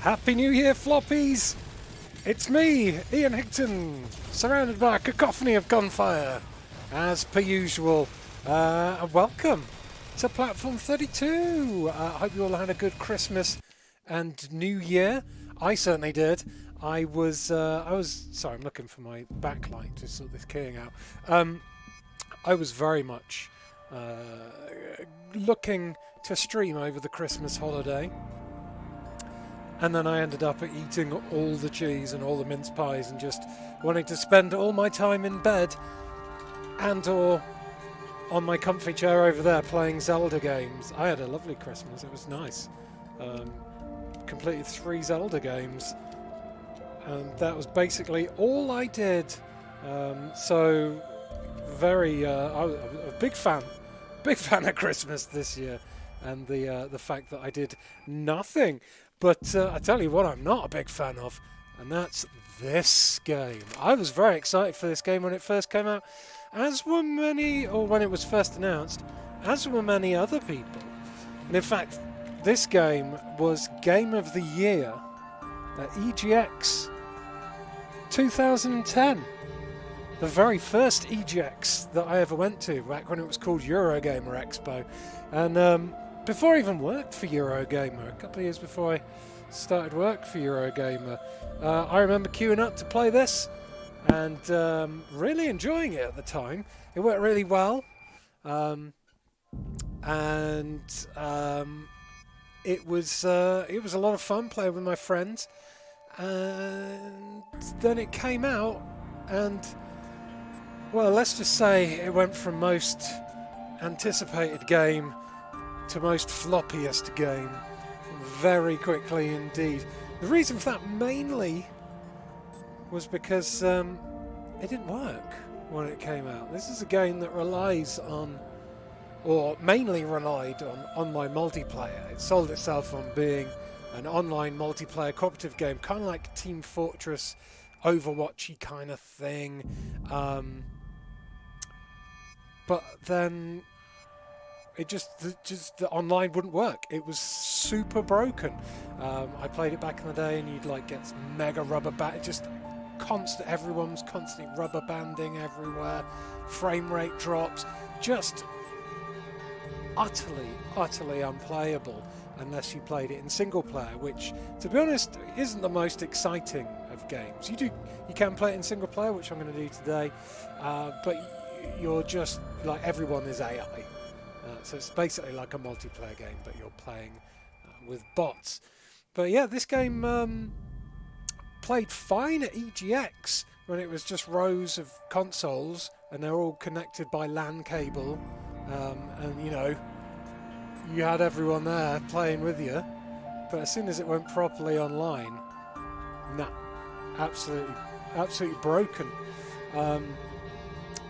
Happy New Year, floppies! It's me, Ian Higton, surrounded by a cacophony of gunfire. As per usual, welcome to Platform 32. I hope you all had a good Christmas and New Year. I certainly did. I was sorry, I'm looking for my backlight to sort this keying out. I was very much looking to stream over the Christmas holiday. And then I ended up eating all the cheese and all the mince pies and just wanting to spend all my time in bed and or on my comfy chair over there playing Zelda games. I had a lovely Christmas. It was nice. Completed 3 Zelda games. And that was basically all I did. So very, I was a big fan of Christmas this year. And the fact that I did nothing. But I tell you what I'm not a big fan of, and that's this game. I was very excited for this game when it first came out, as were many, or when it was first announced, as were many other people. And in fact, this game was Game of the Year at EGX 2010. The very first EGX that I ever went to, back when it was called Eurogamer Expo. And before I even worked for Eurogamer, a couple of years before I started work for Eurogamer, I remember queuing up to play this and really enjoying it at the time. It worked really well, and it was a lot of fun playing with my friends. And then it came out, and well, let's just say it went from most anticipated game to most floppiest game very quickly indeed. The reason for that mainly was because it didn't work when it came out. This is a game that relies on, or mainly relied on, online multiplayer. It sold itself on being an online multiplayer cooperative game, kind of like Team Fortress, Overwatchy kind of thing. But then it just the online wouldn't work. It was super broken. I played it back in the day, and you'd like get mega rubber band, just constant. Everyone was constantly rubber banding everywhere. Frame rate drops, just utterly unplayable unless you played it in single player, which, to be honest, isn't the most exciting of games. You can play it in single player, which I'm going to do today, but you're just like, everyone is AI. So it's basically like a multiplayer game, but you're playing with bots. But yeah, this game played fine at EGX when it was just rows of consoles and they're all connected by LAN cable, and you know, you had everyone there playing with you. But as soon as it went properly online, nah, absolutely broken.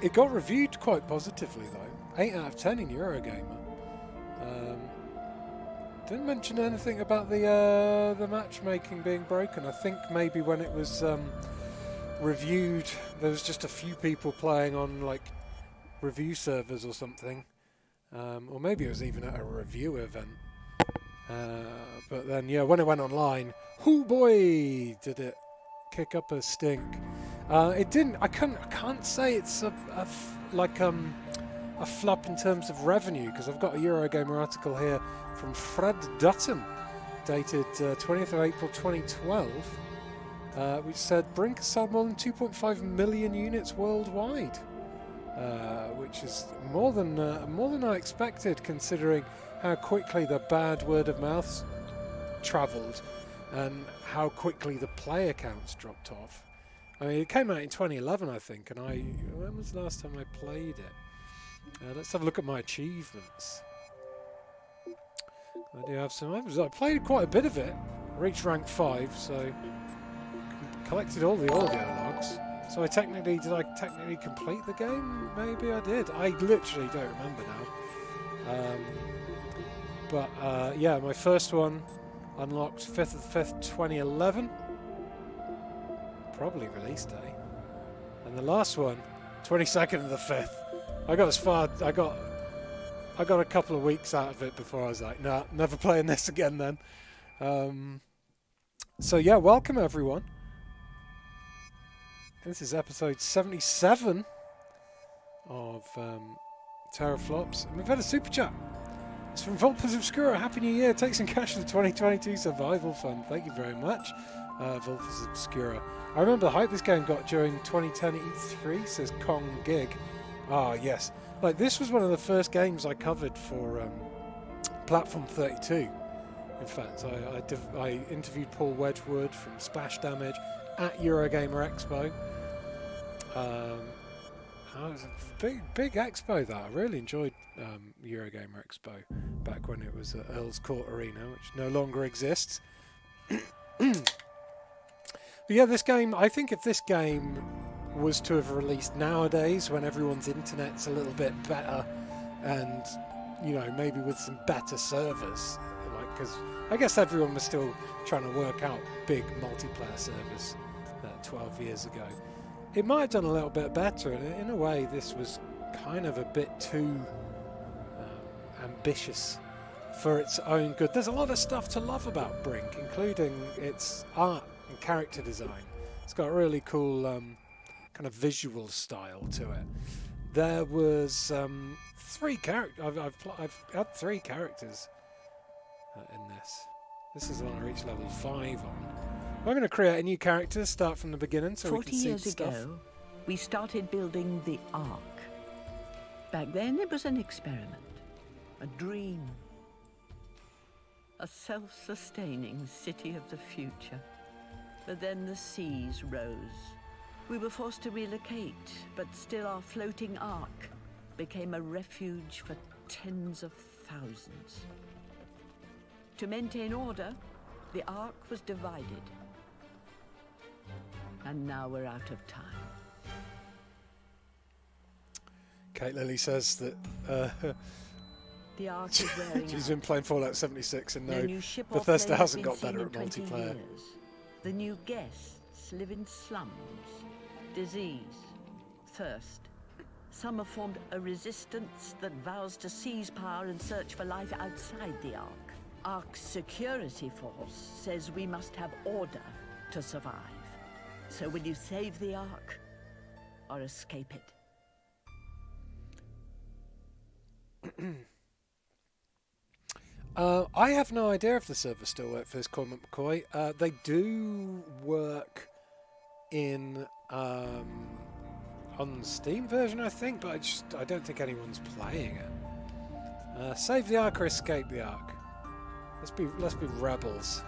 It got reviewed quite positively though. 8 out of 10 in Eurogamer. Didn't mention anything about the matchmaking being broken. I think maybe when it was reviewed, there was just a few people playing on like review servers or something, or maybe it was even at a review event. But then, yeah, when it went online, hoo boy, did it kick up a stink. It didn't. I can't say it's a flop in terms of revenue, because I've got a Eurogamer article here from Fred Dutton, dated 20th of April 2012, which said Brink has sold more than 2.5 million units worldwide, which is more than I expected, considering how quickly the bad word of mouth travelled and how quickly the player counts dropped off. I mean, it came out in 2011, I think, and when was the last time I played it? Let's have a look at my achievements. I do have some. I played quite a bit of it. Reached rank 5, so collected all the audio logs. So did I technically complete the game? Maybe I did. I literally don't remember now. Yeah, my first one unlocked 5th of the 5th, 2011. Probably release day. And the last one, 22nd of the 5th. I got as far. I got a couple of weeks out of it before I was like, nah, never playing this again then. So yeah, welcome everyone. This is episode 77 of TERRORflops, and we've had a super chat. It's from Vulpes Obscura. Happy New Year. Take some cash for the 2022 survival fund. Thank you very much, Vulpes Obscura. I remember the hype this game got during 2010 E3, says Kong Gig. Ah, yes. Like, this was one of the first games I covered for Platform 32. In fact, I interviewed Paul Wedgwood from Splash Damage at Eurogamer Expo. It was a big expo that. I really enjoyed Eurogamer Expo back when it was at Earl's Court Arena, which no longer exists. But yeah, this game, I think if this game was to have released nowadays when everyone's internet's a little bit better and, you know, maybe with some better servers, like, because I guess everyone was still trying to work out big multiplayer servers 12 years ago. It might have done a little bit better, and in a way this was kind of a bit too ambitious for its own good. There's a lot of stuff to love about Brink, including its art and character design. It's got a really cool kind of visual style to it. There was 3 characters. I've had 3 characters in this. This is the one I reached level 5 on. I'm going to create a new character, start from the beginning so we can see 40 years ago, we started building the Ark. Back then, it was an experiment, a dream, a self-sustaining city of the future. But then the seas rose. We were forced to relocate, but still our floating Ark became a refuge for tens of thousands. To maintain order, the Ark was divided. And now we're out of time. Kate Lilly says that the Ark is wearing she's out. been playing Fallout 76 and No new ship or Bethesda plane hasn't has got been better at seen in 20 multiplayer. years. The new guests live in slums, disease, thirst. Some have formed a resistance that vows to seize power and search for life outside the Ark. Ark's security force says we must have order to survive. So will you save the Ark or escape it? I have no idea if the servers still work for this Cormac McCoy. They do work in on the Steam version, I think, but I don't think anyone's playing it. Save the Ark or escape the Ark. Let's be rebels.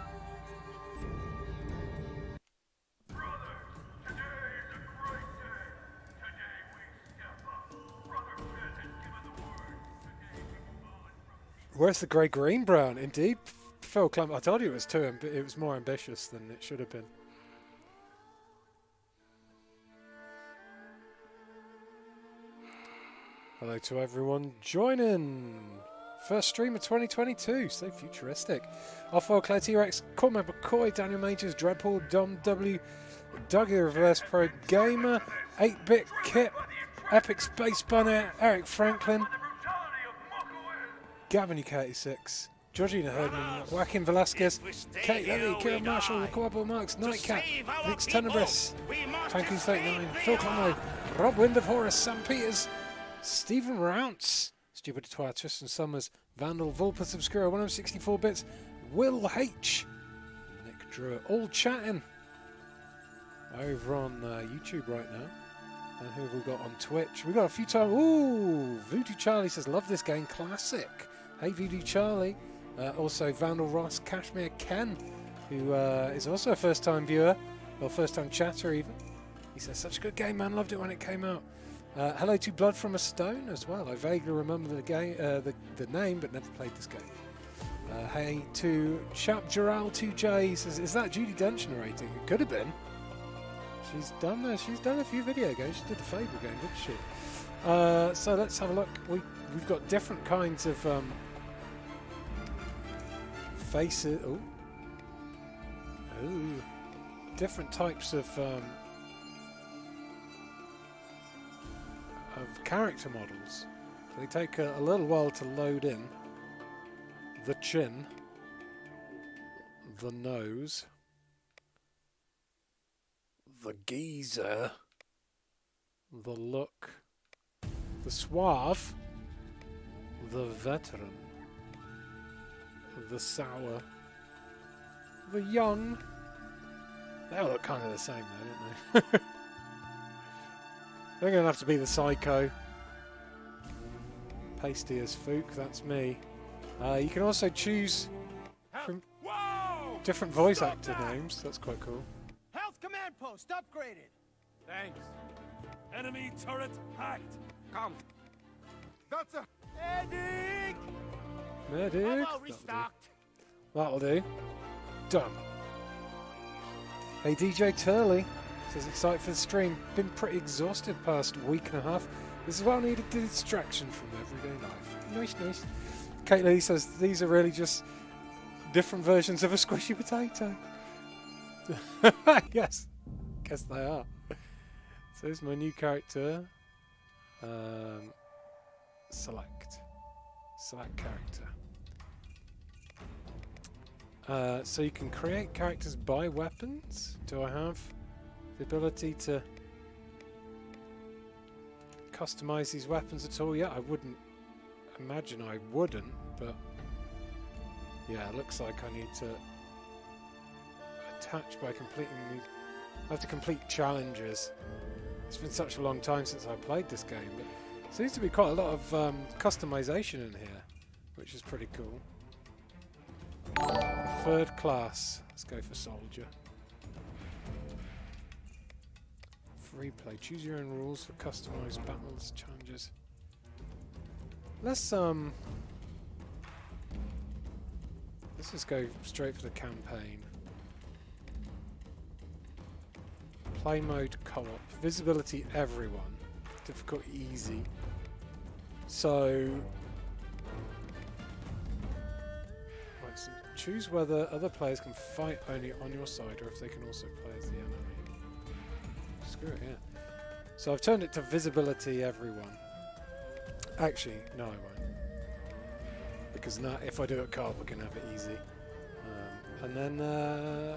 Where's the grey green brown? Indeed, Phil Clem. I told you it was it was more ambitious than it should have been. Hello to everyone joining. First stream of 2022. So futuristic. Off-World Claire T-Rex, Cormac McCoy, Daniel Majors, Dreadpool, Dom W, Dougie Reverse Pro Gamer, 8-Bit Kit, Epic Space Bunny, Eric Franklin, Gavin UK86, Georgina Herdman, Joaquin Velasquez, Kate Lilly, Kieran Marshall, Quabble Marks, Nightcat, Nix Tenebris, Panky 39, Phil Conway, Rob Wind of Horus, Sam Peters, Stephen Rounce, Stupid Twire, Tristan Summers, Vandal, Vulpus Obscura, 164 bits, Will H, Nick Drew, all chatting over on YouTube right now. And who have we got on Twitch? We've got a few times. Ooh, Voodoo Charlie says, love this game, classic. Hey, Voodoo Charlie. Also, Vandal Ross, Kashmir Ken, who is also a first-time viewer, or first-time chatter even. He says, such a good game, man. Loved it when it came out. Hello to Blood from a Stone as well. I vaguely remember the game, the name, but never played this game. Hey to Chap Gerald 2J says, is that Judi Dench narrating? It could have been. She's done a few video games. She did the Fable game, didn't she? So let's have a look. We've got different kinds of faces. Ooh, different types of character models. So they take a little while to load in. The chin, the nose, The geezer. The look. The suave. The veteran. The sour. The young. They all look kind of the same though, don't they? They're going to have to be the psycho. Pasty as Fook, that's me. You can also choose from different voice actor names. That's quite cool. Health command post upgraded. Thanks. Enemy turret hacked. Come. That's a medic. Medic. Ammo restocked. That'll do. Done. Hey DJ Turley says excited for the stream. Been pretty exhausted past week and a half. This is what I needed, the distraction from everyday life. Nice, nice. Kate Lee says these are really just different versions of a squishy potato. Yes, guess they are. So here's my new character. Select character. So you can create characters by weapons. Do I have the ability to customize these weapons at all? Yeah, I wouldn't imagine I wouldn't, but yeah, it looks like I need to attach by completing these. I have to complete challenges. It's been such a long time since I played this game, but there seems to be quite a lot of customization in here, which is pretty cool. Third class. Let's go for soldier. Free play. Choose your own rules for customized battles, challenges. Let's just go straight for the campaign. Play mode co-op. Visibility everyone. Difficult easy. So choose whether other players can fight only on your side or if they can also play as the enemy. Screw it, yeah. So I've turned it to visibility everyone. Actually, no I won't. Because now if I do it co-op I can have it easy. And then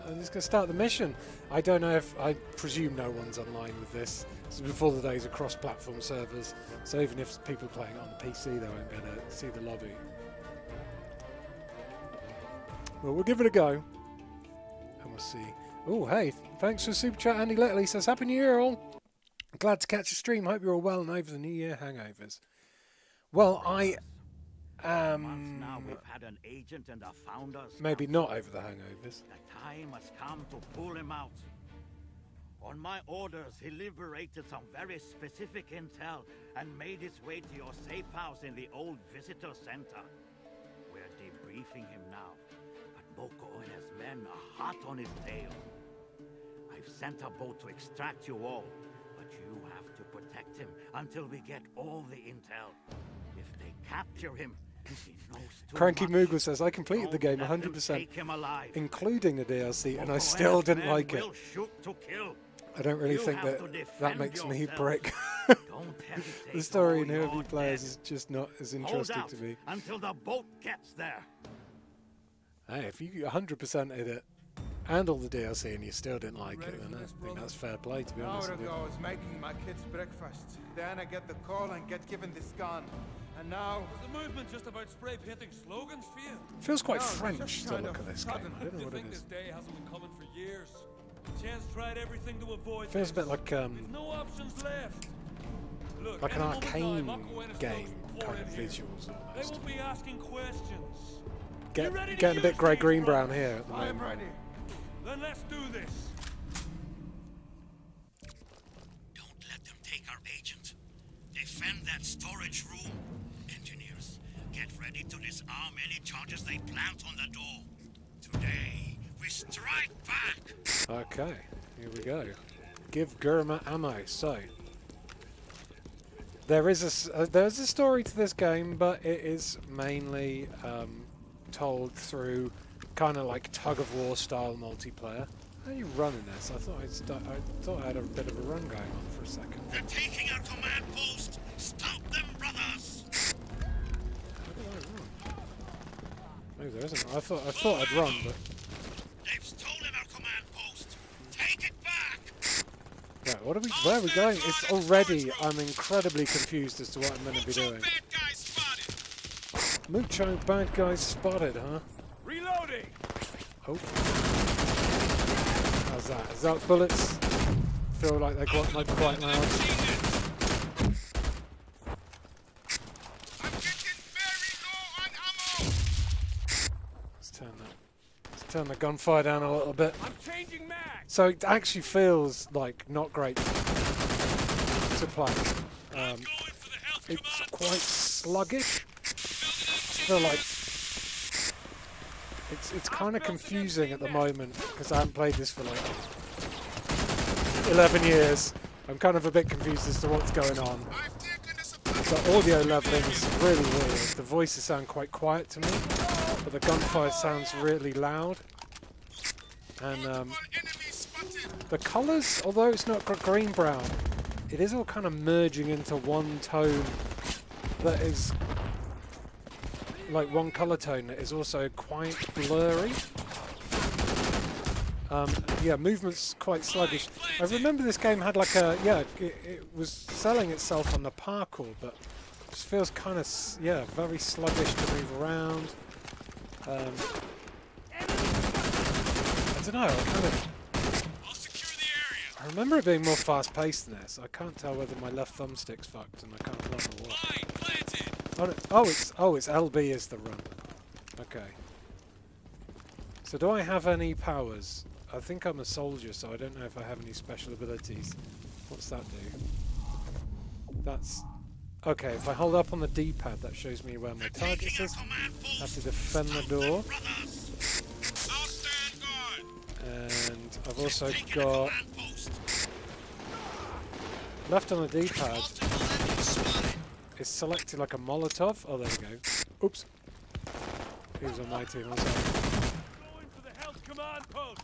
I'm just going to start the mission. I don't know if... I presume no one's online with this. This is before the days of cross-platform servers. So even if people playing it on the PC they won't be able to see the lobby. Well, we'll give it a go, and we'll see. Oh, hey, thanks for the super chat. Andy Little, he says, Happy New Year, all. Glad to catch a stream. Hope you're all well and over the New Year hangovers. Well, I am... Now we've had an agent and a founder. Maybe not over the hangovers. The time has come to pull him out. On my orders, he liberated some very specific intel and made his way to your safe house in the old visitor center. We're debriefing him now. Boko and his men are hot on his tail. I've sent a boat to extract you all, but you have to protect him until we get all the intel. If they capture him, he knows too Cranky much. Moogle says, I completed the game 100%, alive. including the DLC, Boko and I still didn't men like it. will shoot to kill. I don't really You think have that to that makes me yourselves. Brick. Don't hesitate, The story or in whoever you're plays dead. is just not as Hold interesting out to me. until the boat gets there. Hey, if you 100%ed it and all the DLC and you still didn't like it, then I think that's fair play, to be An honest hour with you. ago, I was making my kids breakfast. Then I get the call and get given this gun. And now... Is the movement just about spray painting slogans for you? Feels quite No, it's French, just the kind look of of this game. sudden. I don't know You what it think is. this day hasn't been coming for years? Chance tried everything to avoid Feels a this. bit like We've no options left. Look, an any moment now, arcane Mako and his game thugs will pour kind of in here. visuals They almost. won't be asking questions. Getting a bit use grey these, green brother? brown here at the I'm moment. ready. Then let's do this. Don't let them take our agent. Defend that storage room. Engineers, get ready to disarm any charges they plant on the door. Today, we strike back. Okay, here we go. Give Gurma ammo. So, there's a story to this game, but it is mainly told through kind of like tug-of-war style multiplayer. How are you running this? I thought I had a bit of a run going on for a second. They're taking our command post. Stop them, brothers. How did I run? Maybe there isn't. I thought I'd run, but They've stolen our command post. Take it back. Where are we going? It's already, I'm incredibly confused as to what I'm going to be doing. Mucho bad guys spotted, huh? Reloading. Oh. How's that? Is that bullets? Feel like they're quite loud. I'm getting very low on ammo. Let's turn the gunfire down a little bit. I'm changing mag. So it actually feels like not great to play. It's quite sluggish. I feel like it's kind of confusing at the moment because I haven't played this for like 11 years. I'm kind of a bit confused as to what's going on. The audio leveling is really weird. The voices sound quite quiet to me, but the gunfire sounds really loud. And the colours, although it's not green-brown, it is all kind of merging into one tone that is like one colour tone that is also quite blurry. Yeah, movement's quite sluggish. I remember this game had like a, it was selling itself on the parkour, but it just feels kind of, very sluggish to move around. I don't know, I remember it being more fast-paced than this. I can't tell whether my left thumbstick's fucked and I can't run or what. Oh, it's LB is the run. Okay. So do I have any powers? I think I'm a soldier, so I don't know if I have any special abilities. What's that do? That's... Okay, if I hold up on the D-pad, that shows me where my target is. I have to defend the door. And I've also got... Left on the D-pad is selected like a Molotov. Oh, there we go. Oops. He was on my team also. Going for the health command post.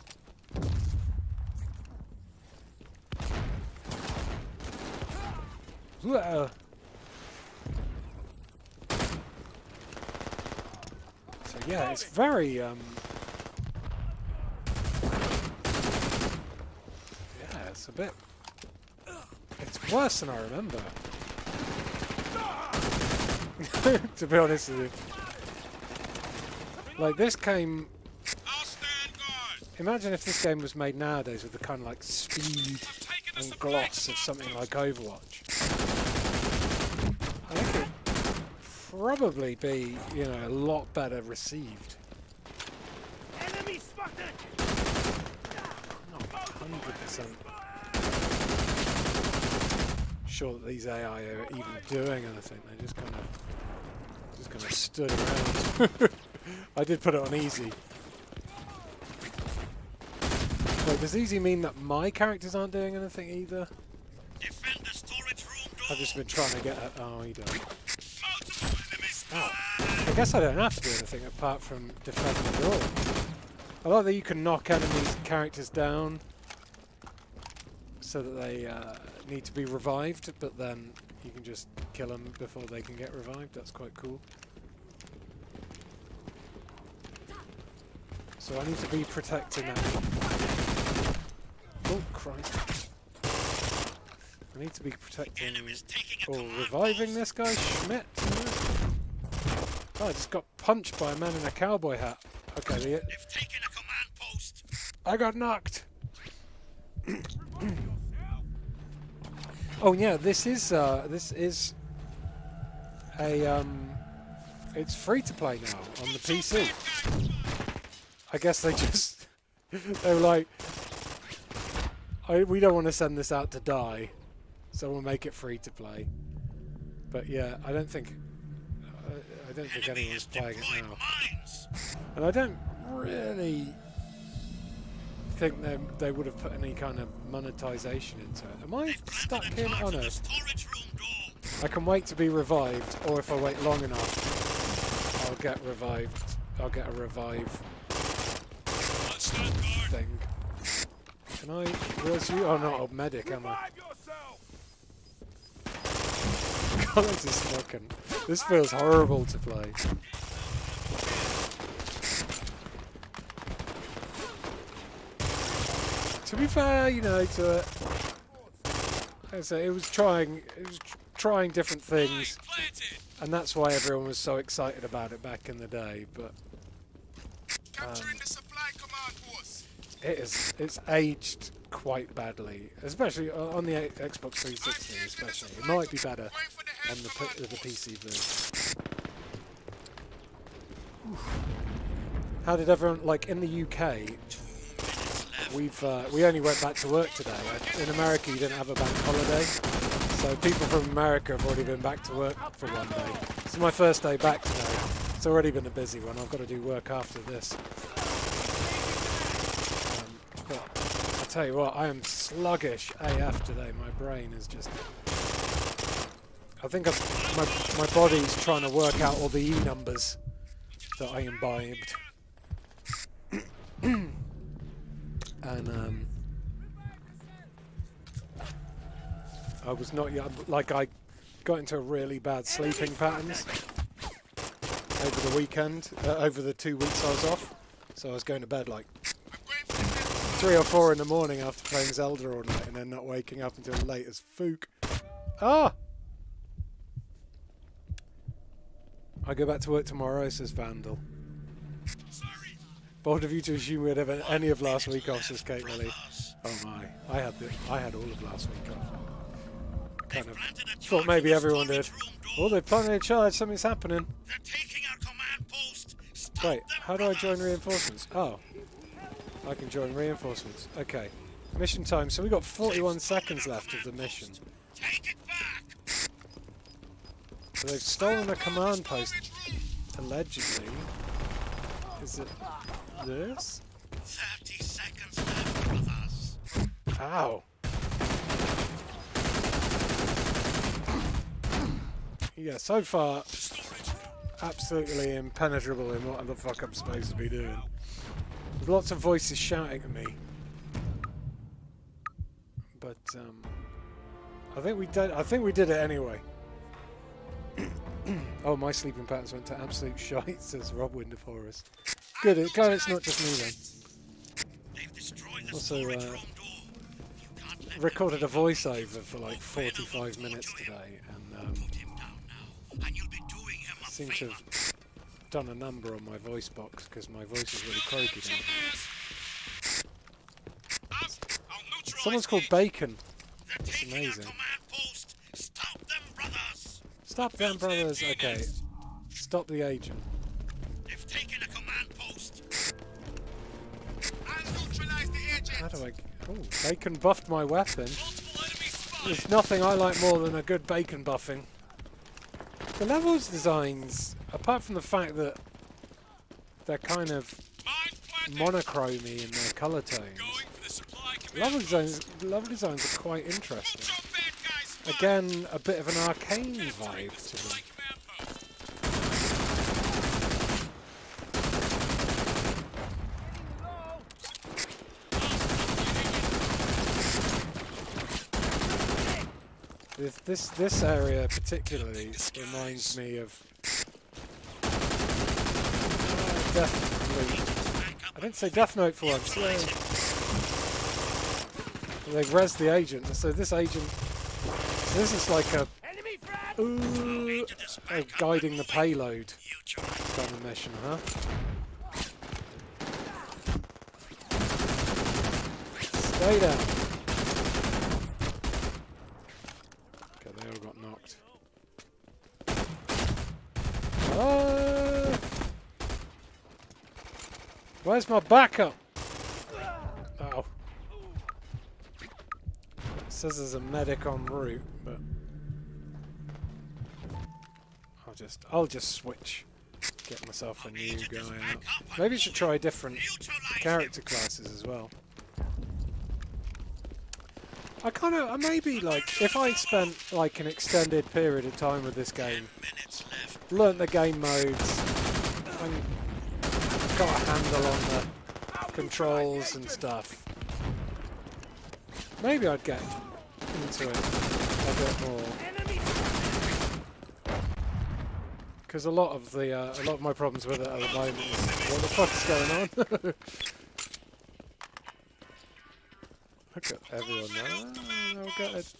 So yeah, it's very yeah, it's a bit. It's worse than I remember. To be honest with you. Like this game. Imagine if this game was made nowadays with the kind of like speed and gloss of something like Overwatch. I think it'd probably be, a lot better received. Enemy spotted. Not 100% sure that these AI are even doing anything. They're just kind of stood around. I did put it on easy. Wait, does easy mean that my characters aren't doing anything either? Defend the storage room door. I've just been trying to get at... Oh, he does. Oh. I guess I don't have to do anything apart from defend the door. I like that you can knock enemies' characters down so that they need to be revived, but then you can just kill them before they can get revived. That's quite cool. So I need to be protecting that. Oh, Christ. I need to be protecting or reviving this guy, Schmidt. Oh, I just got punched by a man in a cowboy hat. Okay, They've taken a command post. I got knocked. Oh yeah, this is a it's free to play now on the PC. I guess they just they were like, we don't want to send this out to die, so we'll make it free to play. But yeah, I don't think anyone's playing it now, and I don't really think they would have put any kind of monetization into it. Am I stuck in? Oh no. I can wait to be revived, or if I wait long enough, I'll get revived. I'll get a revive thing. Can I res you? Oh, not a medic, am I? God, this is fucking... This feels horrible to play. To be fair, to it. So it was trying different things, and that's why everyone was so excited about it back in the day. But Capturing the supply command post. it's aged quite badly, especially on the Xbox 360. Especially, it might be better on the PC version. How did everyone, like in the UK? We only went back to work today. In America, you didn't have a bank holiday, so people from America have already been back to work for one day. This is my first day back today. It's already been a busy one. I've got to do work after this. But I tell you what, I am sluggish AF today. My brain is just. I think my body's trying to work out all the E numbers that I imbibed. And I was not yet, like I got into a really bad sleeping patterns over the weekend, over the 2 weeks I was off. So I was going to bed like 3 or 4 in the morning after playing Zelda all night and then not waking up until late as fook. Ah! I go back to work tomorrow, says Vandal. Bold of you to assume we had ever any of last week off, says Kate Lily. Oh my, I had all of last week off. Kind of thought maybe everyone did. Oh, they've planted a charge, something's happening. They're taking our command post. Wait, how do I join reinforcements? Oh, I can join reinforcements. Okay, mission time. So we got 41 seconds left of the mission. Take it back. So they've stolen a command post, allegedly. Is it this? 30 seconds left, brothers. Ow. Yeah, so far, absolutely impenetrable in what the fuck I'm supposed to be doing. There's lots of voices shouting at me. But, I think we did it anyway. Oh, my sleeping patterns went to absolute shite, says Rob Winderforest. Good, glad it's not just me then. Also, recorded a voiceover for like 45 minutes today, and seem to have done a number on my voice box because my voice is really croaky now. Someone's called Bacon. That's amazing. Stop them, brothers. Okay. Stop the agent. They've taken a command post. How do I... Oh, Bacon buffed my weapon. There's nothing I like more than a good bacon buffing. The levels designs, apart from the fact that they're kind of monochromy in their colour tones, level designs are quite interesting. Again, a bit of an arcane vibe to them. This area particularly reminds me of I didn't say Death Note for once. Yeah. They've rezzed the agent, so this agent. So this is like a guiding the payload kind of mission, huh? Stay down. They all got knocked. Where's my backup? Oh. It says there's a medic en route, but I'll just switch. Get myself a new guy out. Maybe I should try different character classes as well. I maybe, like, if I spent, like, an extended period of time with this game, learnt the game modes, and got a handle on the controls and stuff, maybe I'd get into it a bit more. Because a lot of my problems with it at the moment is, what the fuck is going on? Look at everyone now. They'll get it.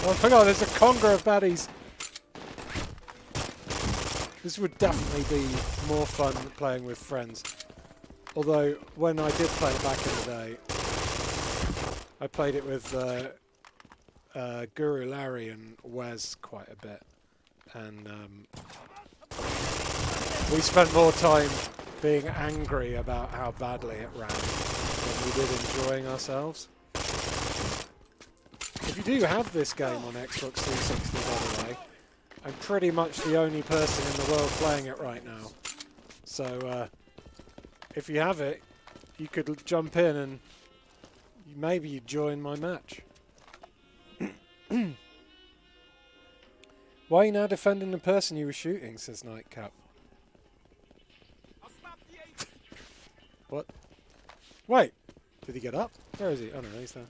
Oh my god, there's a conga of baddies. This would definitely be more fun than playing with friends. Although, when I did play it back in the day, I played it with Guru Larry and Wes quite a bit. And we spent more time being angry about how badly it ran than we did enjoying ourselves. If you do have this game on Xbox 360, by the way, I'm pretty much the only person in the world playing it right now. So, if you have it, you could jump in and maybe you'd join my match. Why are you now defending the person you were shooting, says Nightcap. What? Wait, did he get up? Where is he? Oh no, he's there.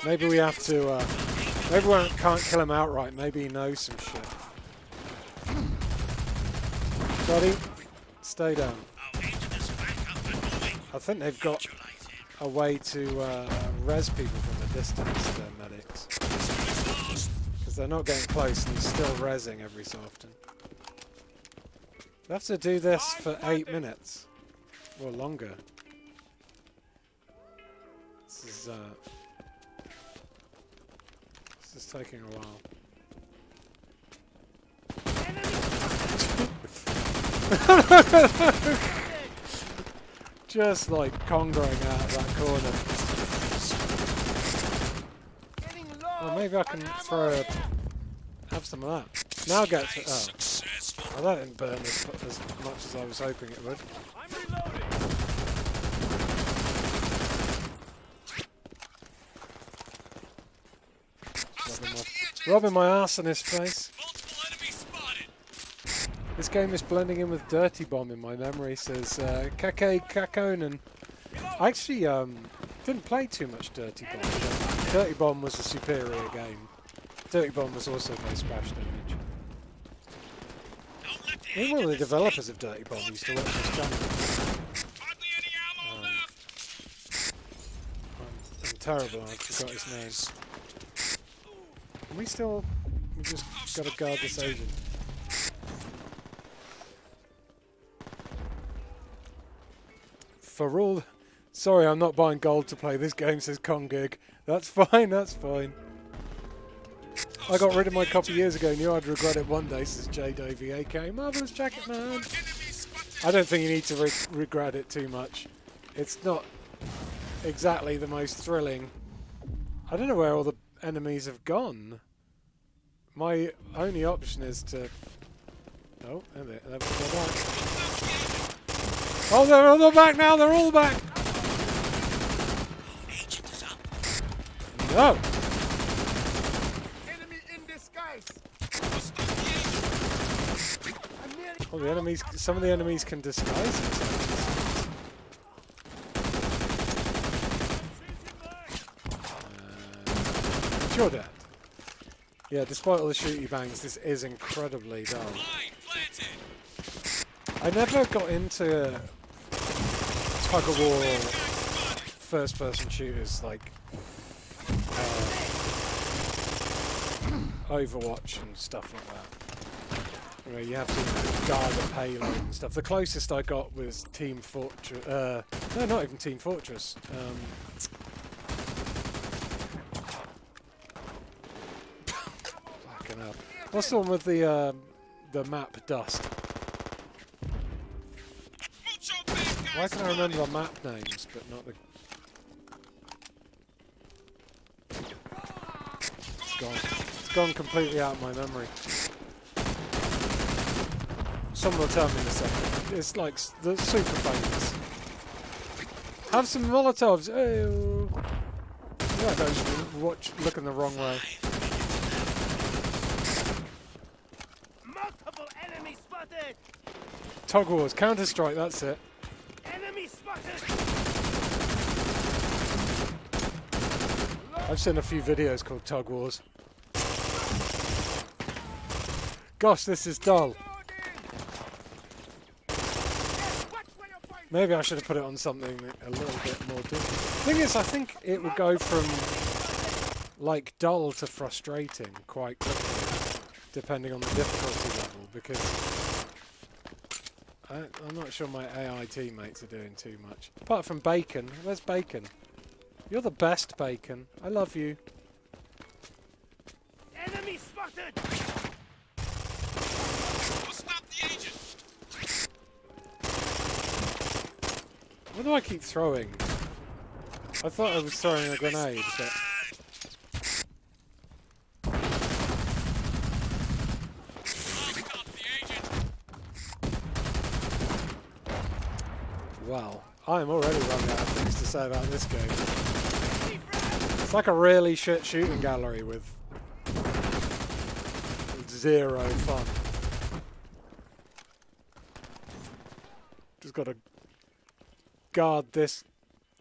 Maybe we have to, maybe we can't kill him outright, maybe he knows some shit. Buddy, stay down. I think they've got a way to res people from a distance, their medics. Because they're not getting close and he's still rezzing every so often. We have to do this for 8 minutes. Or longer. This is taking a while. Just like congoring out of that corner. Well, maybe I can have some of that. Now get to. Oh, that didn't burn as much as I was hoping it would. Rubbing my ass on his face. This game is blending in with Dirty Bomb in my memory, says Kake Kakonen. I actually didn't play too much Dirty Bomb. Dirty Bomb was a superior game. Dirty Bomb was also by Splash Damage. I think one of the developers of Dirty Bomb used to watch this channel. I'm terrible, I forgot his name. We just gotta guard this agent. For all... Sorry, I'm not buying gold to play this game, says Kongig. That's fine, that's fine. I got rid of my copy years ago, knew I'd regret it one day, says JWAK. Marvellous jacket, man. I don't think you need to regret it too much. It's not exactly the most thrilling. I don't know where all the enemies have gone. My only option is to... Oh, they're back. Oh, they're all back now, they're all back! No! Enemy in disguise. Oh, the enemies, some of the enemies can disguise themselves. You're dead. Yeah, despite all the shooty bangs, this is incredibly dull. I never got into tug-of-war first-person shooters like Overwatch and stuff like that. You know, you have to guard the payload and stuff. The closest I got was Team Fortress. No, not even Team Fortress. Fucking hell. What's the one with the map Dust? Why can I remember the map names, but not the... It's gone. It's gone completely out of my memory. Someone will tell me in a second. It's like the super famous. Have some Molotovs! Ew. Yeah, guys, looking the wrong way. Multiple enemies spotted! Tug Wars, Counter-Strike, that's it. Enemy spotted! I've seen a few videos called Tug Wars. Gosh, this is dull. Maybe I should have put it on something a little bit more difficult. Thing is, I think it would go from like dull to frustrating quite quickly, depending on the difficulty level, because I'm not sure my AI teammates are doing too much. Apart from Bacon. Where's Bacon? You're the best, Bacon. I love you. Enemy spotted! We'll stop the agent. What do I keep throwing? I thought I was throwing a grenade, but... Stop the agent. Wow. I'm already running out of things to say about this game. It's like a really shit shooting gallery with zero fun. Just got to guard this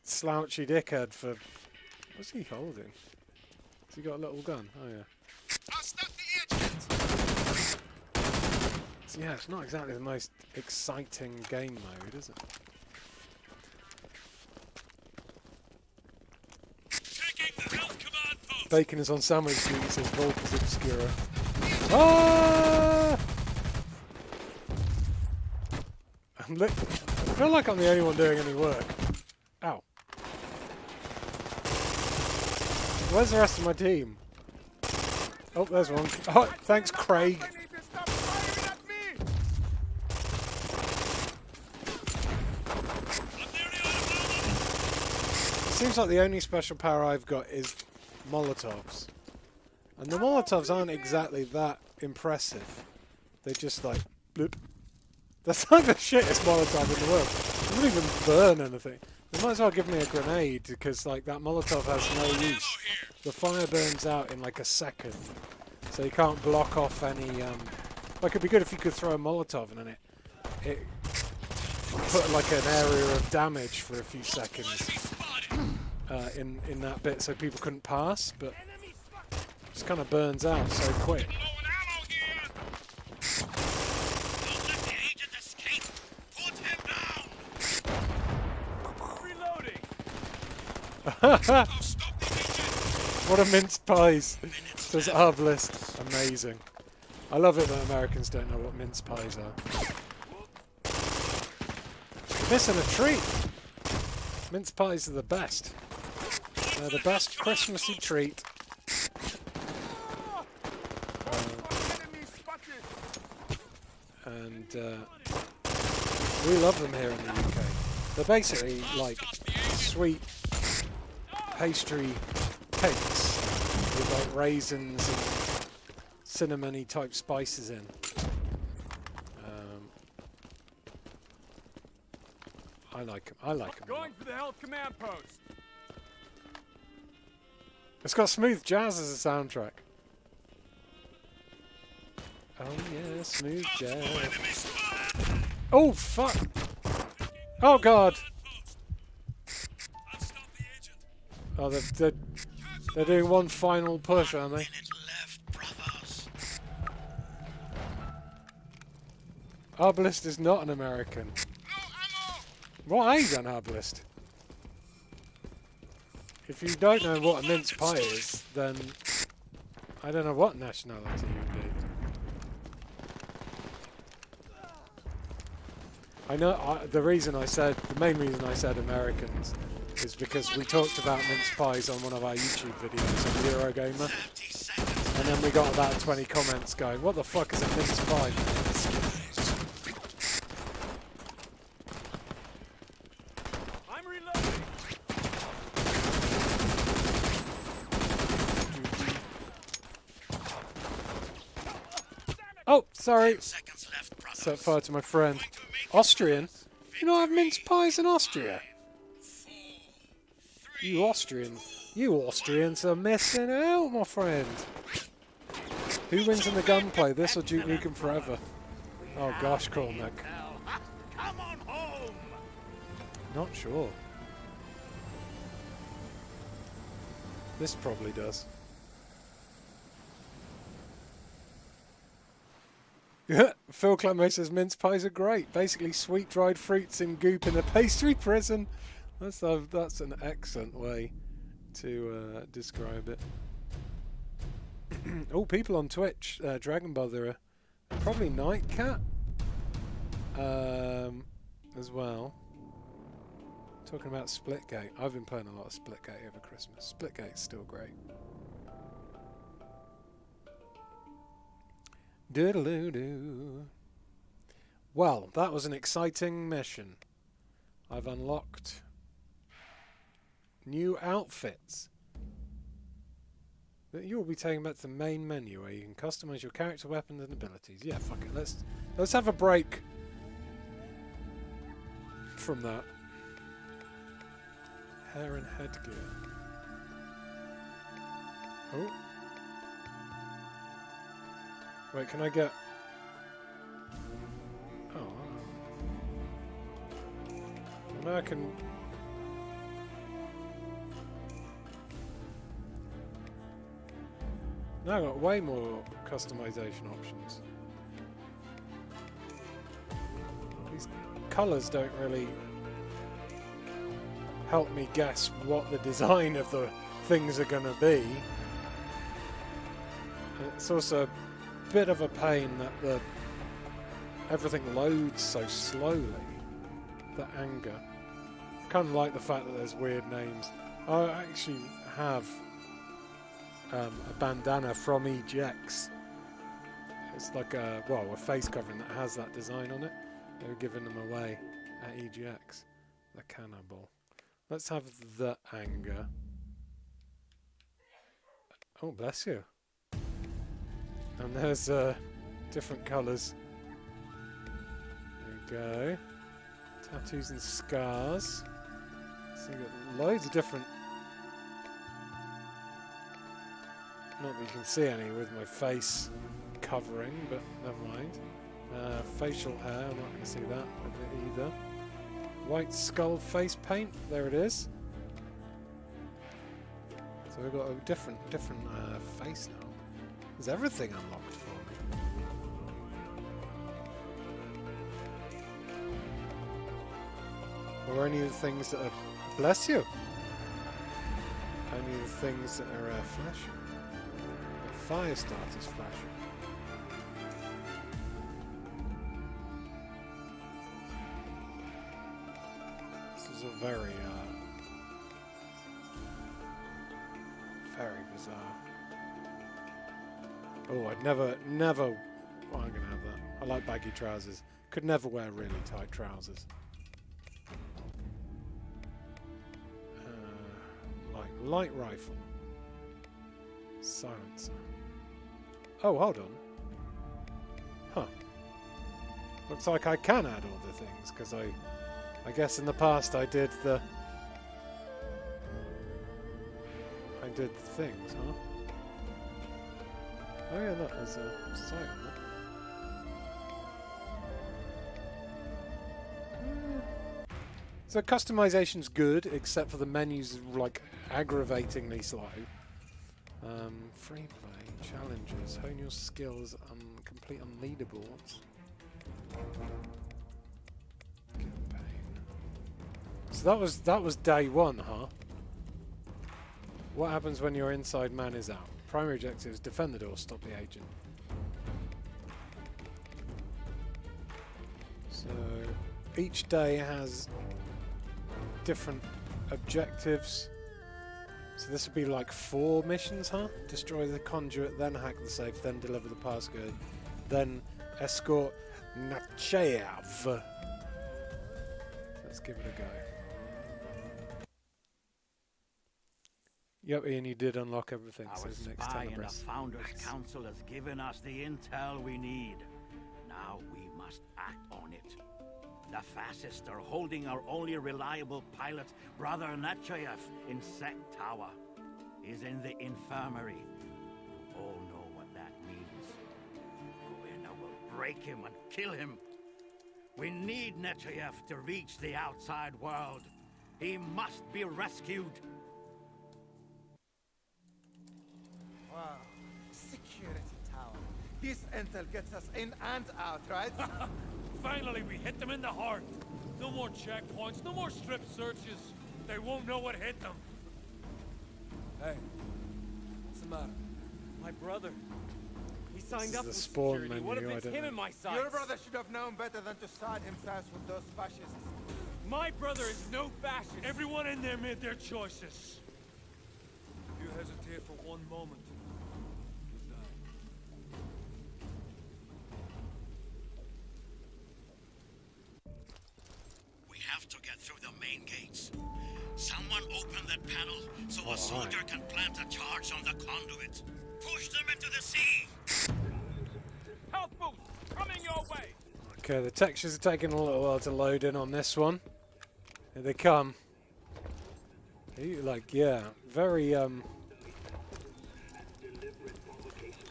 slouchy dickhead for... What's he holding? Has he got a little gun? Oh yeah. I'll stop the agent. So, yeah, it's not exactly the most exciting game mode, is it? Taking the health command post. Bacon is on sandwich duty, says Volpus Obscura. Ah! I feel like I'm the only one doing any work. Ow. Where's the rest of my team? Oh, there's one. Oh, thanks, Craig. I need to stop firing at me! It seems like the only special power I've got is Molotovs. And the Molotovs aren't exactly that impressive. They just like, bloop. That's like the shittest Molotov in the world. It doesn't even burn anything. They might as well give me a grenade, because like that Molotov has no use. The fire burns out in like a second. So you can't block off any, like it'd be good if you could throw a Molotov and then it put like an area of damage for a few seconds in that bit so people couldn't pass, but it just kind of burns out so quick. Low on ammo here. Don't let the agent escape! Put him down! Reloading! I'll stop the agent. What a minced pies, says Arblist. Amazing. I love it that Americans don't know what mince pies are. You're missing a treat. Mince pies are the best. They're the best Christmassy treat. Enemy spotted! And we love them here in the UK. They're basically like sweet pastry cakes with like raisins and cinnamony type spices in. I like them. I like them. Going for the health command post! It's got smooth jazz as a soundtrack. Oh yeah, smooth jazz. Oh fuck! Oh god! I'll stop the agent. Oh, they're doing one final push, aren't they? Minute left, brothers. Arbalist is not an American. No ammo. What are you done, Arbalist? If you don't know what a mince pie is, then I don't know what nationality you'd be. I know the main reason I said Americans is because we talked about mince pies on one of our YouTube videos on Eurogamer, 30 seconds. and then we got about 20 comments going, "What the fuck is a mince pie?" I'm reloading! Oh, sorry. Seconds left, brothers. Set fire to my friend. Austrian? You don't have mince pies in Austria? You Austrians are missing out, my friend. Who wins in the gunplay, this or Duke Nukem Forever? Oh gosh, Cormac. Come on home! Not sure. This probably does. Phil Clemay says mince pies are great. Basically sweet dried fruits in goop in a pastry prison. That's an excellent way to describe it. Oh, people on Twitch, Dragon Bother, probably Nightcat as well. Talking about Splitgate. I've been playing a lot of Splitgate over Christmas. Splitgate's still great. Doodaloo-doo. Well, that was an exciting mission. I've unlocked new outfits that you'll be taking back to the main menu where you can customize your character, weapons, and abilities. Yeah, fuck it. Let's have a break from that. Hair and headgear. Oh. Wait, can I get... Oh. Now I can... Now I've got way more customization options. These colours don't really help me guess what the design of the things are going to be. And it's also a bit of a pain that everything loads so slowly. The anger. Kind of like the fact that there's weird names. I actually have a bandana from EGX. It's like a face covering that has that design on it. They were giving them away at EGX. The cannibal. Let's have the anger. Oh, bless you. And there's different colours. There you go. Tattoos and scars. So you've got loads of different... Not that you can see any with my face covering, but never mind. Facial hair, I'm not going to see that with it either. White skull face paint, there it is. So we've got a different face now. There's everything unlocked for me. Or any of the things that are... Bless you! Only the things that are flashing. Fire starters flashing. This is a very bizarre. Oh, I'd never... Oh, I'm gonna have that. I like baggy trousers. Could never wear really tight trousers. Light rifle. Silencer. Oh, hold on. Huh. Looks like I can add all the things, because I guess in the past I did things, huh? Oh yeah, look, there's a sight on it. So customization's good, except for the menus like aggravatingly slow. Free play, challenges, hone your skills, complete on leaderboards. Campaign. So that was day one, huh? What happens when your inside man is out? Primary objectives: defend the door, stop the agent. So each day has different objectives. So this would be like 4 missions, huh? Destroy the conduit, then hack the safe, then deliver the passcode, then escort Nechayev. Let's give it a go. Yep, Ian, you did unlock everything. Our Says next spy in the Tenebris. Founders Council has given us the intel we need. Now we must act on it. The fascists are holding our only reliable pilot, Brother Nechayev, in Sec Tower. He's in the infirmary. You all know what that means. Go in and we'll break him and kill him. We need Nechayev to reach the outside world. He must be rescued. Wow. Security tower. This intel gets us in and out, right? Finally, we hit them in the heart. No more checkpoints, no more strip searches. They won't know what hit them. Hey, what's the matter? My brother. He signed This up is the for spawn security. What if menu, I it's don't him know. in my sights? Your brother should have known better than to side himself with those fascists. My brother is no fascist. Everyone in there made their choices. If you hesitate for one moment, you'll die. We have to get through the main gates. Someone open that panel so a soldier can plant a charge on the conduit. Push them into the sea! Health boost coming your way. Okay, the textures are taking a little while to load in on this one. Here they come. Like, yeah, very,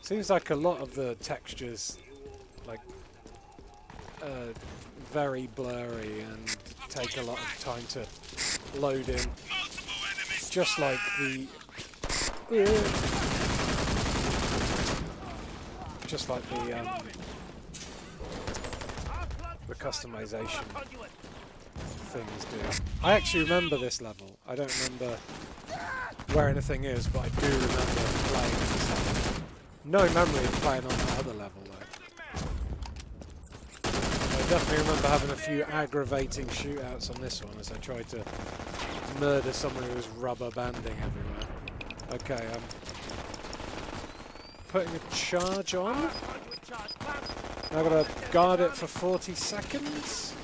seems like a lot of the textures, like, very blurry and take a lot of time to load in. Just like the... just like the customization things do. I actually remember this level. I don't remember where anything is, but I do remember playing this level. No memory of playing on that other level though. I definitely remember having a few aggravating shootouts on this one as I tried to murder someone who was rubber banding everywhere. Okay, I'm putting a charge on. Now I've got to guard it for 40 seconds.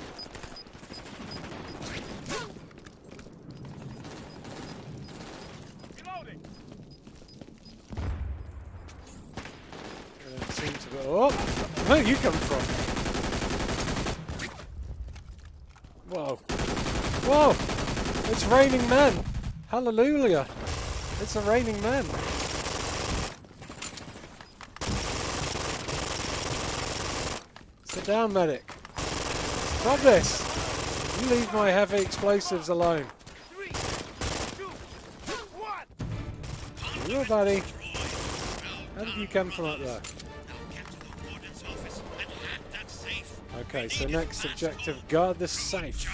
And it seems to be... Oh! Where you come from? Whoa. Whoa! It's raining men! Hallelujah! It's a raining men! Sit down, medic. Stop this! You leave my heavy explosives alone. You're buddy. How did you come from up there? Okay, so next objective, guard the safe.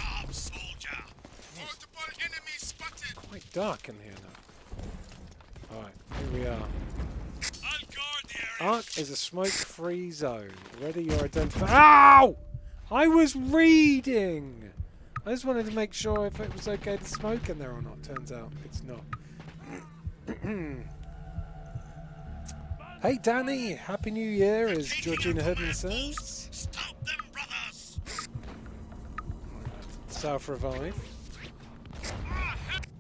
Multiple enemies spotted. Quite dark in here now. Alright, here we are. I'll guard the area. Arc is a smoke-free zone. Ready your identify. Ow! I was reading! I just wanted to make sure if it was okay to smoke in there or not. Turns out it's not. Hey Danny! Happy New Year, as Georgina Hidden says. Stop them, brothers! South revive.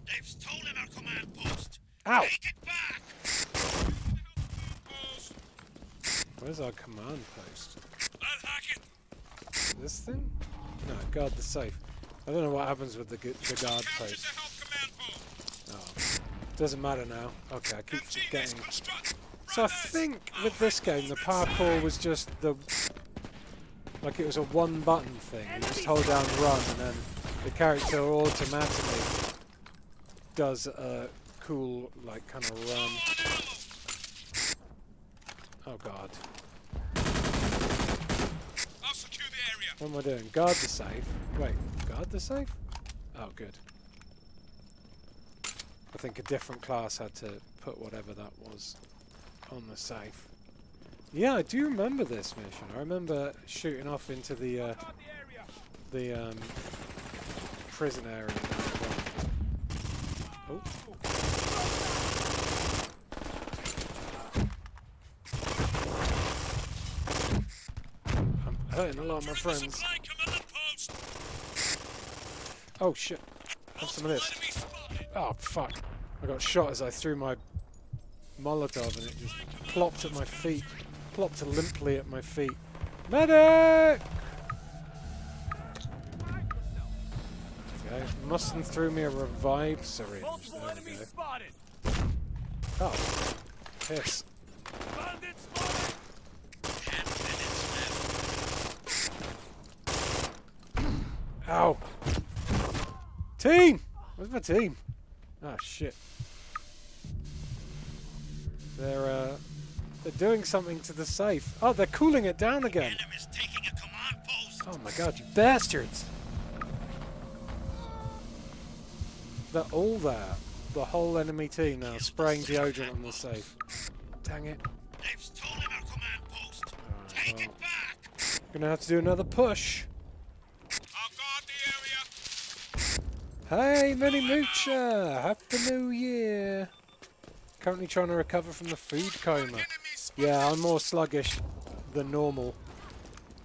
They've stolen our command post. Ow! Take it back! Where's our command post? I'll hack it. This thing? No, guard the safe. I don't know what happens with the guard Capture post. the health command post. Oh, doesn't matter now. Okay, I keep MG is forgetting. construct. So I think with this game the parkour was just the... like it was a one button thing. You just hold down run and then the character automatically does a cool like kind of run. Oh god. I'll secure the area. What am I doing? Guard the safe. Wait, guard the safe? Oh good. I think a different class had to put whatever that was on the safe. Yeah, I do remember this mission. I remember shooting off into the prison area. Oh. I'm hurting a lot of my friends. Supply command post. Oh shit. Have some of this. Enemy spotted. Oh fuck. I got shot as I threw my Molotov and it just plopped at my feet. Plopped limply at my feet. Medic! Okay, mustn't threw me a revive syringe. Multiple There we enemies go. spotted. Oh, piss. Bandit spotted. 10 minutes left. Ow! Team! Where's my team? Ah, shit. They're They're doing something to the safe. Oh, they're cooling it down again. Enemies taking a command post. Oh my god, you bastards! They're all there. The whole enemy team now spraying deodorant on the safe. Dang it. They've stolen our command post. Alright, Take well, it back. gonna have to do another push. I'll guard the area. Hey, Mini Moocher! Happy New Year! Currently trying to recover from the food coma. Yeah, I'm more sluggish than normal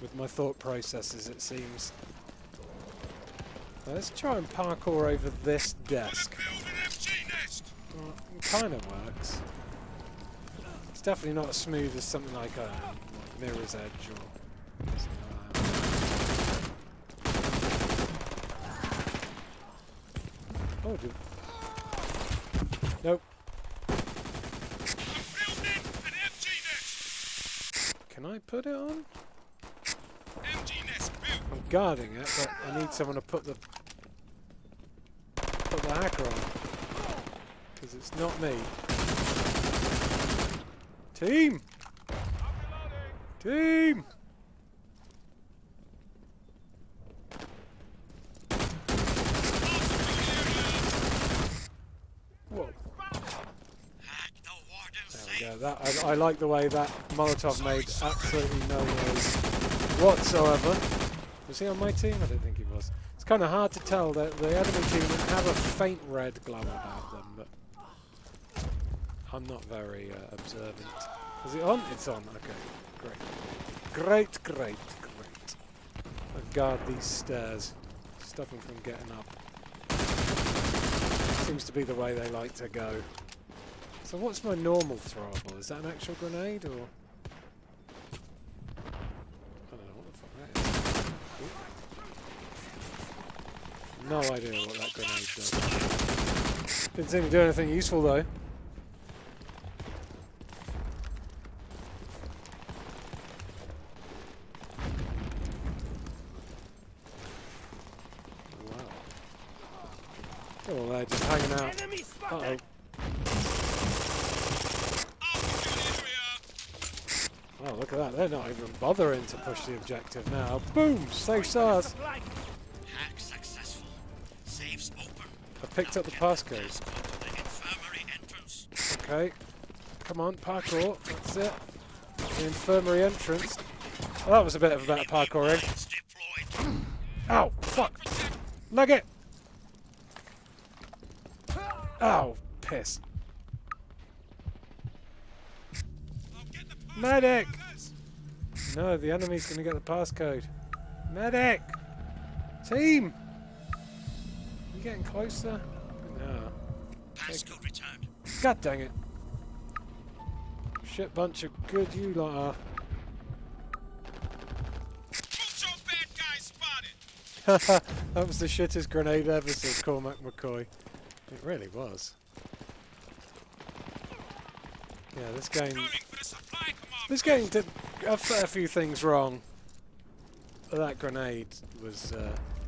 with my thought processes, it seems. Let's try and parkour over this desk. Build an FG nest. Well, it kind of works. It's definitely not as smooth as something like a Mirror's Edge or something like that. Oh, dude. Nope. I'm building an FG nest. Can I put it on? FG nest built. I'm guarding it, but I need someone to put the hacker on. Because it's not me. Team! Team! Whoa. Hack the warden's There safe. we go. That, I like the way that Molotov made absolutely no noise whatsoever. Was he on my team? I don't think he was. It's kind of hard to tell that the enemy team have a faint red glow about them, but I'm not very observant. Is it on? It's on. Okay, great. Great, great, great. I guard these stairs. Stop them from getting up. Seems to be the way they like to go. So what's my normal throwable? Is that an actual grenade or? I don't know what the fuck that is. Ooh. No idea what that grenade does. Didn't seem to do anything useful though. Wow. Oh, they're just hanging out. Uh-oh. Oh, look at that. They're not even bothering to push the objective now. Boom! Safe SARS. Hack successful. Safes open. I picked up the passcode. Let's go to the infirmary entrance. Okay. Come on, parkour. That's it. The infirmary entrance. Oh, that was a bit of a better parkouring. Mines deployed. Ow! Fuck! Leg it! Ow! Piss. Medic! No, the enemy's gonna get the passcode. Medic! Team! You getting closer? No. Passcode returned. God dang it. Shit bunch of good you lot are. Mucho bad guys spotted. That was the shittest grenade ever, said Cormac McCoy. It really was. Yeah, this game... Going for the supply command. This game did a fair few things wrong. That grenade was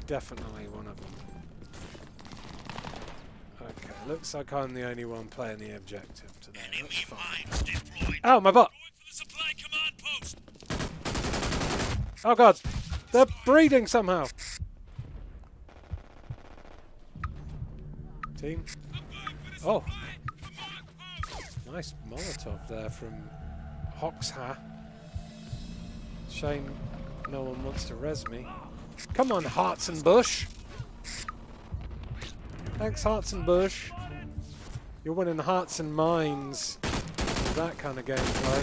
definitely one of them. Okay, looks like I'm the only one playing the objective today. Enemy That's fine. mines deployed. Ow, my butt! Going for the supply command post. Oh god! They're breeding somehow! Team. I'm going for the Oh. supply command post. Nice Molotov there from Hoxha. Shame no one wants to res me. Come on, Hearts and Bush! Thanks, Hearts and Bush. You're winning hearts and minds with that kind of gameplay.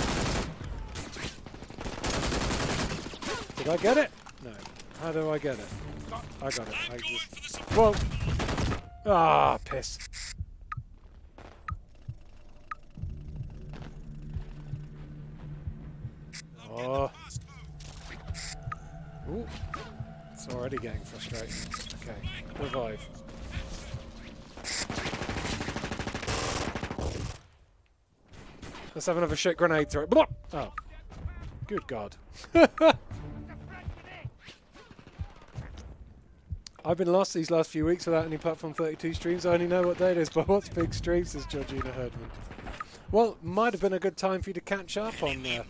Did I get it? No. How do I get it? I got it. I I'm going just... for the supply. Whoa! Ah, piss. Oh. Ooh. It's already getting frustrating. Okay, revive. Let's have another shit grenade throw. Blah! Oh. Good God. I've been lost these last few weeks without any Platform 32 streams. I only know what day it is, but what's big stream, says Georgina Herdman. Well, might have been a good time for you to catch up on the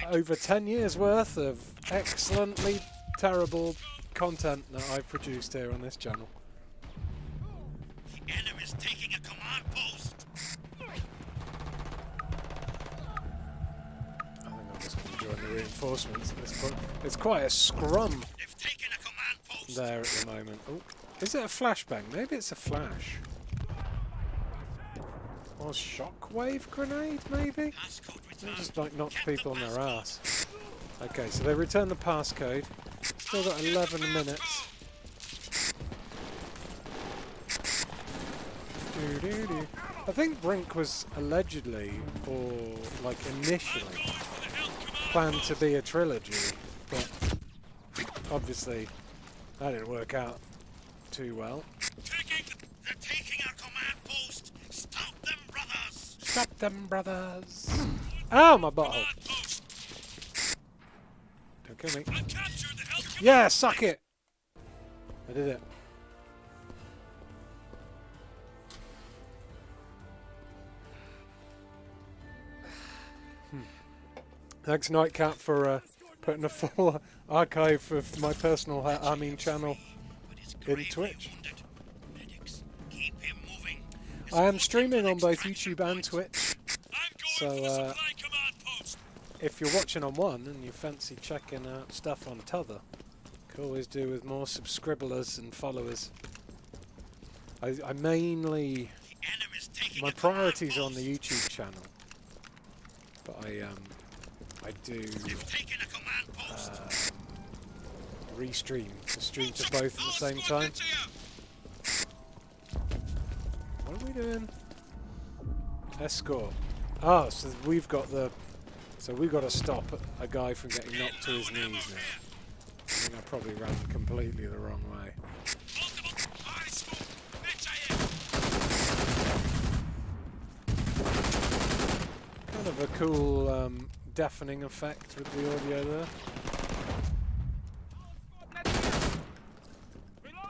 over 10 years worth of excellently terrible content that I've produced here on this channel. The enemy's taking a command post. I think I'm just going to join the reinforcements at this point. It's quite a scrum They've taken a command post. there at the moment. Oh, is it a flashbang? Maybe it's a flash. Or a shockwave grenade, maybe? Passcode They returned. just like knock Get the people on their passcode. ass. Okay, so they return the passcode. Still got 11 minutes. Doo-doo-doo. I think Brink was allegedly, or like initially, planned to be a trilogy, but obviously that didn't work out too well. They're taking our command post. Stop them, brothers. Stop them, brothers! Ow, my butthole! Don't kill me. I've captured the health command. Yeah, suck it! I did it. Thanks, Nightcat, for putting a full archive of my personal, channel in Twitch. Medics, keep him moving. I am streaming on both YouTube and Twitch, I'm going for the so supply command post. if you're watching on one and you fancy checking out stuff on t'other, could always do with more subscribblers and followers. I mainly, The enemy's taking my a command priority's on post. the YouTube channel, but I do They've taken a command post. restream to stream to both at the same time. What are we doing? Escort. Oh, so we've got to stop a guy from getting knocked to his knees now. I think I probably ran completely the wrong way. Kind of a cool deafening effect with the audio there.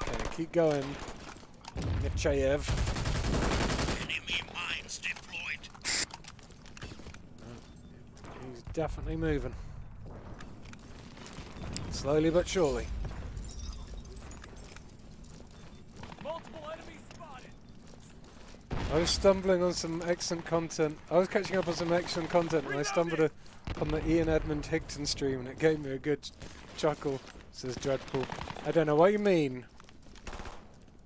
Okay, keep going. Nechayev. Enemy mines deployed. He's definitely moving. Slowly but surely. Multiple enemies spotted. I was stumbling on some excellent content. I was catching up on some excellent content and I stumbled upon the Ian Edmund Higton stream and it gave me a good chuckle, says Dreadpool. I don't know what you mean.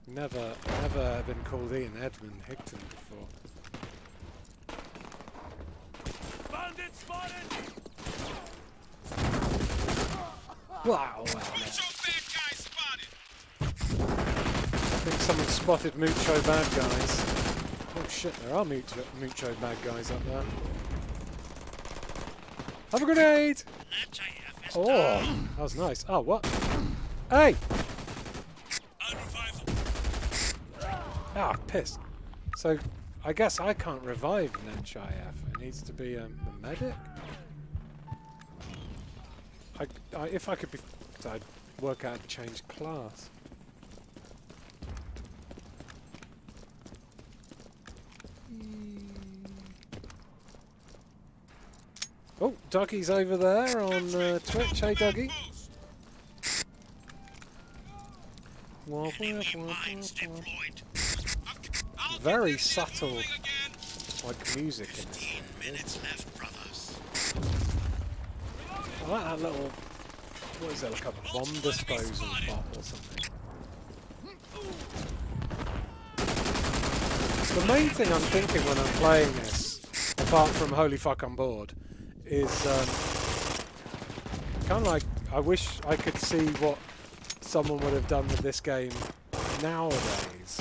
Never been called Ian Edmund Higton before. Bandit spotted. Wow. Mucho bad guy spotted. I think someone spotted Mucho bad guys. Oh shit, there are Mucho bad guys up there. Have a grenade! Nechayev is Oh, down. that was nice. Oh, what? Hey! I'll revive them. Ah, pissed. So, I guess I can't revive Nechayev. It needs to be a medic? If I could be... I'd work out how to change class. Oh, Doggy's over there on Twitch. Hey, Doggy. Wah, wah, Enemy wah, wah, mines wah. deployed. I'll Very get the subtle, moving again. like music in this 15 thing. minutes left, brothers. I like that little, what is it, like a bomb disposal bot or something. The main thing I'm thinking when I'm playing this, apart from holy fuck I'm bored, is kind of like, I wish I could see what someone would have done with this game nowadays.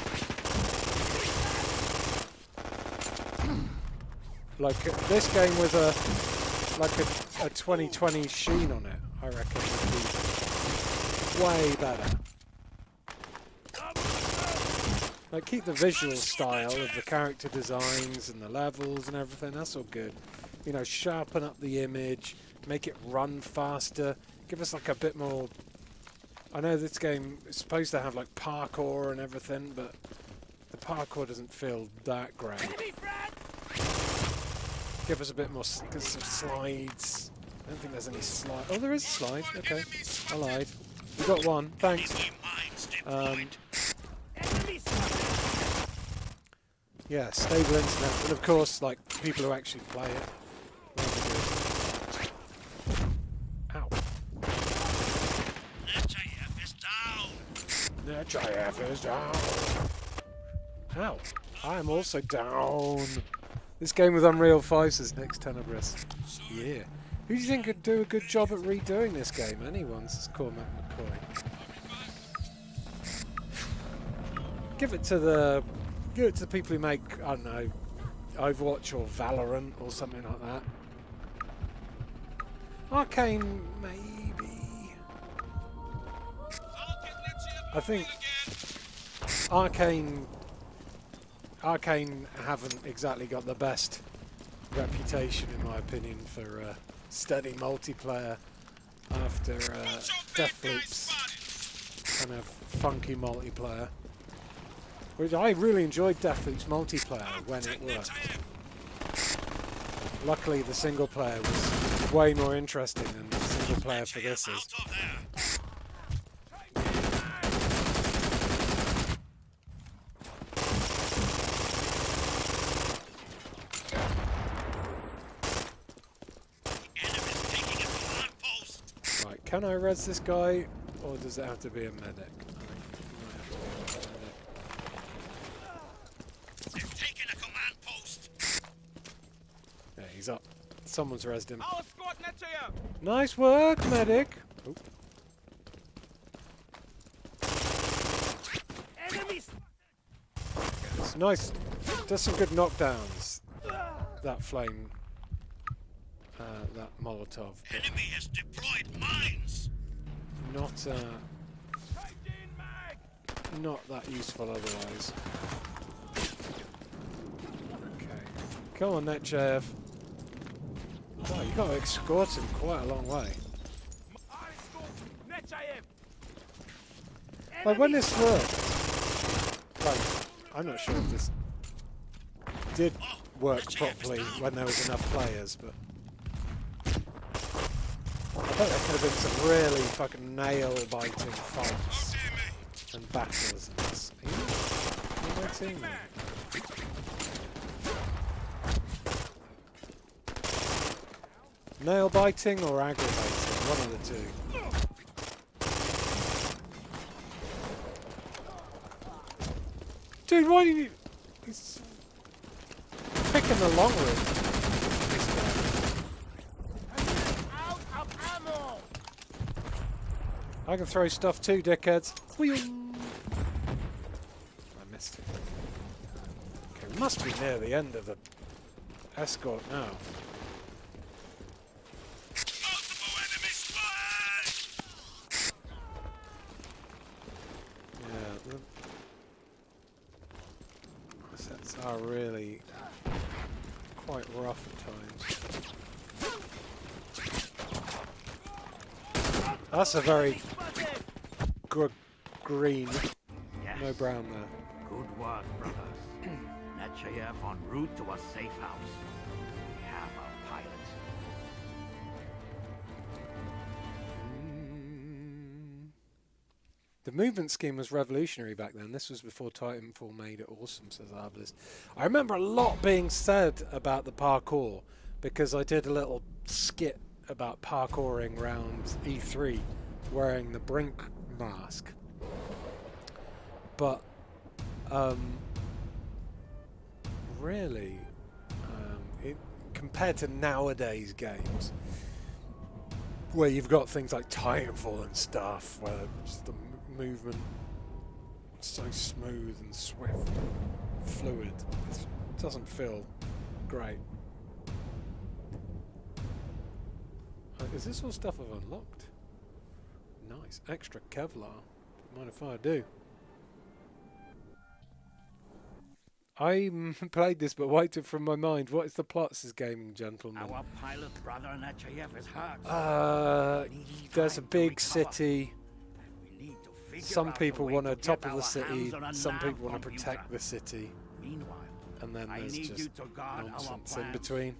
Like this game with a 2020 sheen on it, I reckon would be way better. Like keep the visual style of the character designs and the levels and everything, that's all good. You know, sharpen up the image, make it run faster, give us like a bit more... I know this game is supposed to have like parkour and everything, but the parkour doesn't feel that great. Enemy frag. Give us a bit more some slides. I don't think there's any slide. Oh, there is a slide. Okay, I lied. We got one. Thanks. Yeah, stable internet, and of course, like people who actually play it. Ow. NHIF is down. NHIF is down. Ow. I am also down. This game with Unreal 5 says next Tenebris. Yeah. Who do you think could do a good job at redoing this game? Anyone, says Cormac McCoy. Give it to the people who make, I don't know, Overwatch or Valorant or something like that. Arcane, maybe. I think Arcane haven't exactly got the best reputation, in my opinion, for steady multiplayer after Deathloop's kind of funky multiplayer. Which I really enjoyed Deathloop's multiplayer when it worked. Luckily, the single player was way more interesting than the single player for this is. Right, can I res this guy, or does it have to be a medic? Yeah, he's up. Someone's rezzed him. I'll escort NetJF. Nice work, medic! Oh. Enemies. It's nice. Does some good knockdowns. That flame. That Molotov. Enemy has deployed mines. Not that useful otherwise. Okay. Come on, NetJF. Oh, you got to escort him quite a long way. Like when this worked, like I'm not sure if this did work properly when there was enough players, but I bet there could have been some really fucking nail-biting fights and battles in this. Are you my team? Nail-biting or aggravating? One of the two. Dude, why do you... He's picking the long route. Out of ammo. I can throw stuff too, dickheads. Whee! I missed it. Okay, we must be near the end of the escort now. Yeah, the sets are really quite rough at times. That's a very good green, Yes. no brown there. Good work, brothers. NetJF en route to a safe house. We have our pilot. The movement scheme was revolutionary back then. This was before Titanfall made it awesome, says Arbalist. I remember a lot being said about the parkour because I did a little skit about parkouring around E3 wearing the Brink mask. But really, compared to nowadays games, where you've got things like Titanfall and stuff, where just the movement is so smooth and swift, fluid, it doesn't feel great. Is this all stuff I've unlocked? Nice. Extra Kevlar. Don't mind if I do. I played this but wiped it from my mind. What is the plot, says Gaming Gentleman? Our pilot brother NetJF is hurt. There's a big city. We need to figure Some out a people way want to to top get of the our city. hands on a Some nav people want to computer. protect the city. Meanwhile, And then I there's need you just to guard our nonsense in plans. between.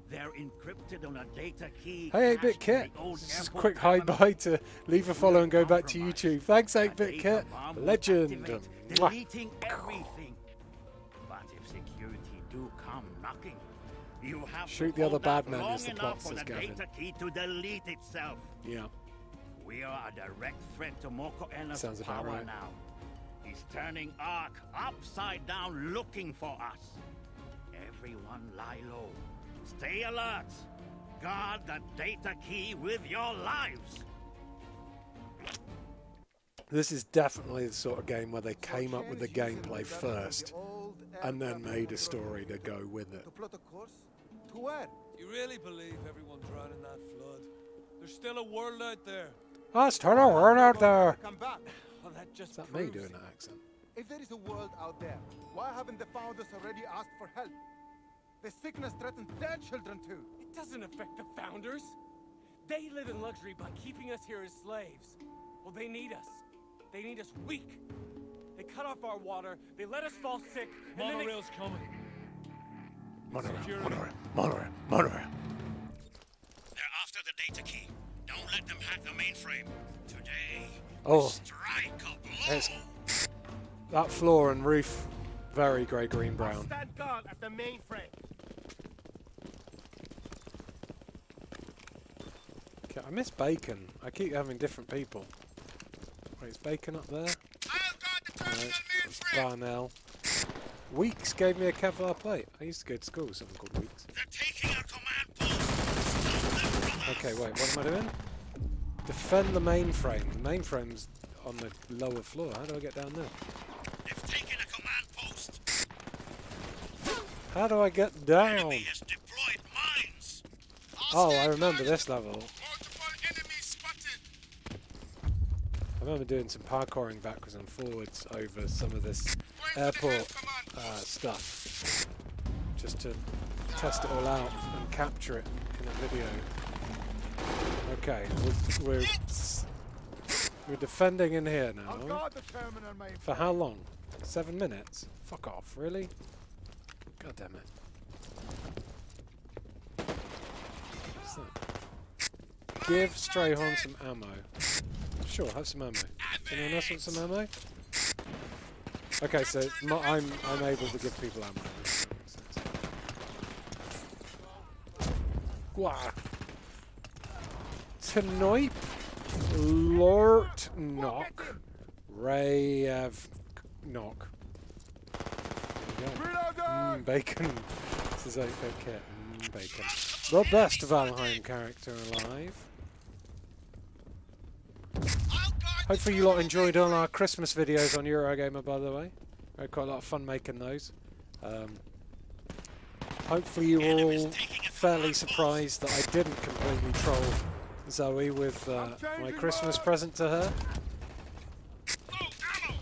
They're encrypted on a data key. Hey, 8-Bit cached Kit. in the old This is a airport quick hi terminal. bye to leave a follow and go back to Compromised. YouTube. Thanks, A 8-Bit data Kit. bomb will Legend. activate, Mwah. deleting everything. But if security do come knocking, you have Shoot to the other hold bad out men long is the enough plot, for says the Gavin. data key to delete itself. Yeah. We are a direct threat to Moko Ena's Sounds about power right. now. He's turning Ark upside down looking for us. Everyone lie low. Stay alert. Guard the data key with your lives. This is definitely the sort of game where they came up with the gameplay first and then made a story to go with it. To plot a course? To where? You really believe everyone drowned in that flood? There's still a world out there. Let's turn a word out there. Come back. Well, that just Is that me proves doing it. that accent? If there is a world out there, why haven't the founders already asked for help? The sickness threatens their children too. It doesn't affect the founders. They live in luxury by keeping us here as slaves. Well, they need us. They need us weak. They cut off our water, they let us fall sick, and then they... Monorail's coming. Monorail, monorail, monorail, monorail. They're after the data key. Don't let them hack the mainframe. Today, Oh, strike a blow. it's that floor and roof, very grey, green, brown. Stand guard at the mainframe. Okay, I miss Bacon. I keep having different people. Wait, is Bacon up there? I'll guard the No, terminal that's mainframe. Barnell. Weeks gave me a Kevlar plate. I used to go to school with something called Weeks. They're taking our command post. Stop them, brothers. Okay, wait, what am I doing? Defend the mainframe. The mainframe's on the lower floor. How do I get down there? They've taken a command post. How do I get down? Enemy has deployed mines. Oh, I remember this level. Multiple enemies spotted. I remember doing some parkouring backwards and forwards over some of this Going for the airport head command post. stuff, just to test it all out and capture it in a video. Okay, we're defending in here now. I'll are we? guard the terminal, mate. For how long? 7 minutes? Fuck off, really? God damn it. What's that? Give Strayhorn some ammo. Sure, have some ammo. Anyone else want some ammo? Okay, so I'm able to give people ammo. That makes sense. Gwah. Tonight, Lort Knock, Rav Knock. There we go. Bacon. This is 8-Bit Kit. Bacon. The best Valheim character alive. Hopefully you lot enjoyed all our Christmas videos on Eurogamer, by the way. I had quite a lot of fun making those. Hopefully you were all fairly surprised that I didn't completely troll Zoe with my Christmas present to her. Oh, ammo.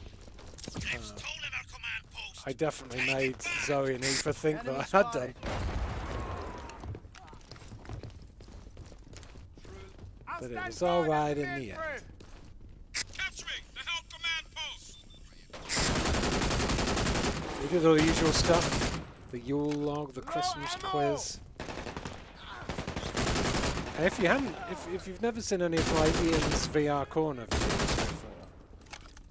They've stolen our command post. I definitely made Zoe and Eva think that I had done. But it was alright in the end. Capturing the help command post. We did all the usual stuff. The Yule log, the Christmas quiz. And if you haven't, if you've never seen any of my Ian's VR Corner videos before,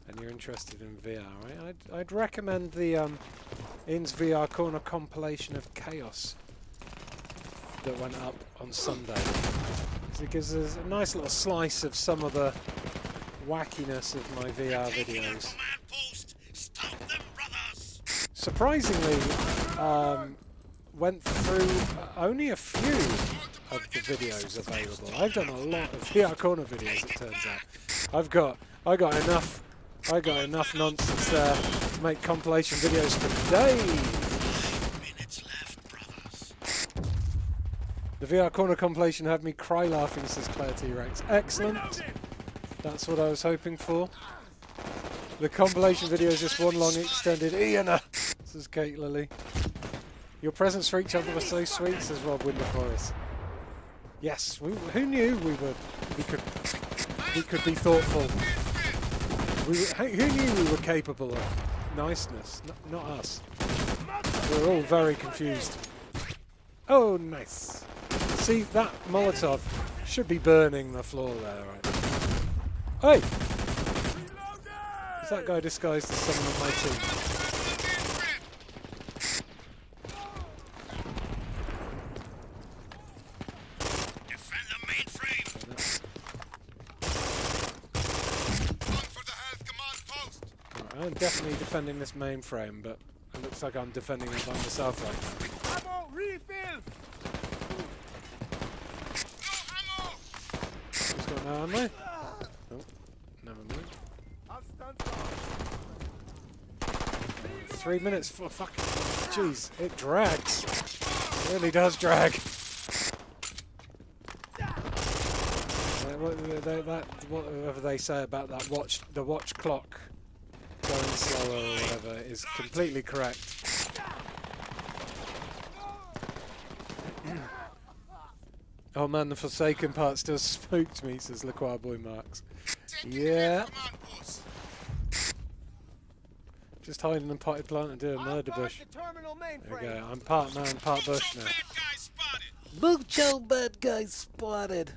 and you're interested in VR, right, I'd recommend the Ian's VR Corner compilation of Chaos that went up on Sunday. So it gives us a nice little slice of some of the wackiness of my VR Taking our videos. command post. Stop them, brothers. Surprisingly, went through only a few of the videos available. I've done a lot of VR Corner videos, it turns out. I got enough nonsense there to make compilation videos for days. Minutes left, brothers. The VR Corner compilation had me cry laughing, says Claire T-Rex. Excellent. That's what I was hoping for. The compilation video is just one long extended Ian, says Kate Lily. Your presents for each other were so sweet, says Rob Winterforest. Yes, who knew we could be thoughtful. Who knew we were capable of niceness? Not us. We're all very confused. Oh, nice. See, that Molotov should be burning the floor there right now. Hey! Is that guy disguised as someone on my team? Defend the mainframe. Run for the health command post. Right, I'm definitely defending this mainframe, but it looks like I'm defending it by myself right now. Ammo refill. No ammo. Who's got no ammo? Oh, never mind. I'll stand guard. 3 minutes for fucking. Jeez, it drags. It really does drag. Whatever they say about that the watch clock going slower or whatever is completely correct. Oh man, the Forsaken part still spooked me, says Lacroix Boy Marks. Yeah. Just hiding in a potted plant and doing a murder bush. There we go. I'm part man, part bush now. Mucho bad guys spotted.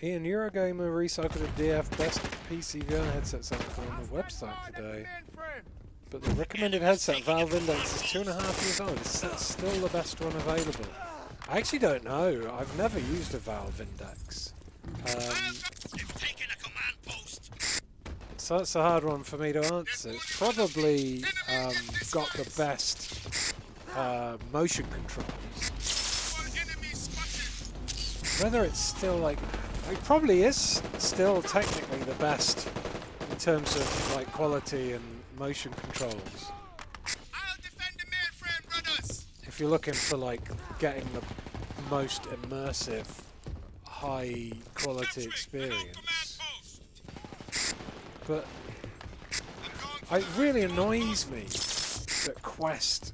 Ian, Eurogamer recycled a DF best PC VR headset sample on the website today. But the recommended headset Valve Index is 2.5 years old. Is that still the best one available? I actually don't know. I've never used a Valve Index. So that's a hard one for me to answer. It's probably got the best motion controls. Whether it's still like... It probably is still technically the best in terms of like quality and motion controls. I'll defend the mainframe, brothers. If you're looking for like getting the most immersive, high quality experience. But it really annoys me that Quest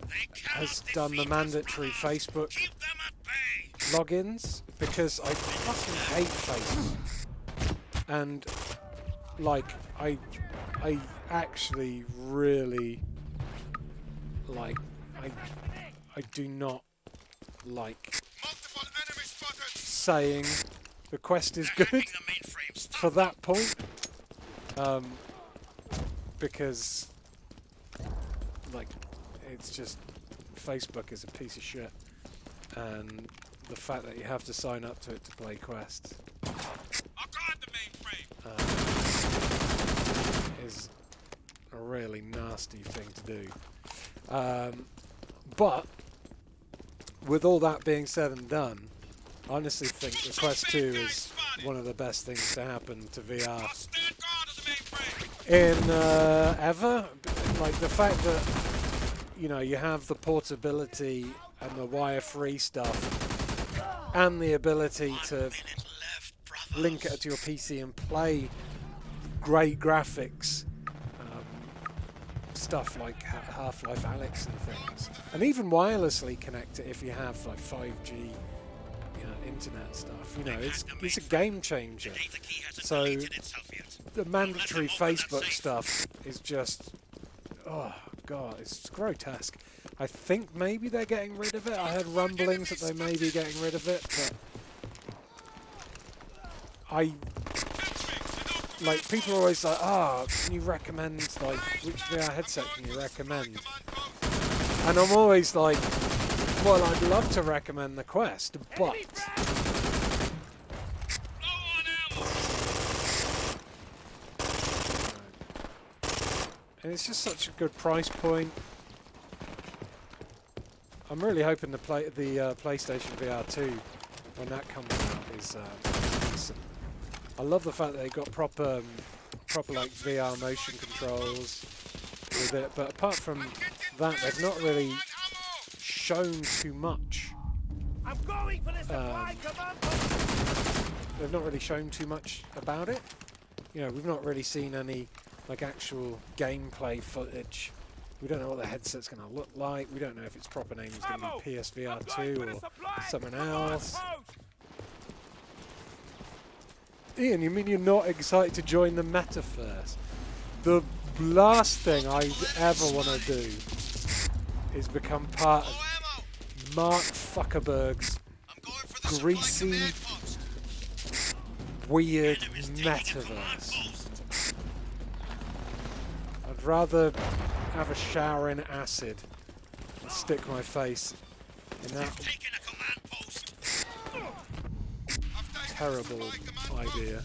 has done the mandatory Facebook logins, because I fucking hate Facebook. And like I actually really like I do not like saying the Quest is good for that point, because like it's just Facebook is a piece of shit, and the fact that you have to sign up to it to play Quest is a really nasty thing to do. But with all that being said and done, I honestly think the Quest 2 is one of the best things to happen to VR in ever. Like the fact that, you know, you have the portability and the wire-free stuff and the ability to link it to your PC and play great graphics, stuff like Half-Life Alyx and things, and even wirelessly connect it if you have like 5G, you know, internet stuff. You know, it's a game changer. So the mandatory Facebook stuff is just, oh god, it's grotesque. I think maybe they're getting rid of it. I heard rumblings that they may be getting rid of it, but like, people are always like, can you recommend, like, which VR headset can you recommend? And I'm always like, well, I'd love to recommend the Quest, but and it's just such a good price point. I'm really hoping the PlayStation VR 2, when that comes out, is decent. I love the fact that they got proper like VR motion controls with it, but apart from that, they've not really shown too much. They've not really shown too much about it. You know, we've not really seen any like actual gameplay footage. We don't know what the headset's going to look like. We don't know if its proper name is going to be PSVR 2 or something else. Ian, you mean you're not excited to join the metaverse? The last thing I ever want to do is become part of Mark Zuckerberg's greasy, weird metaverse. I'd rather have a shower in acid and stick my face in that terrible idea.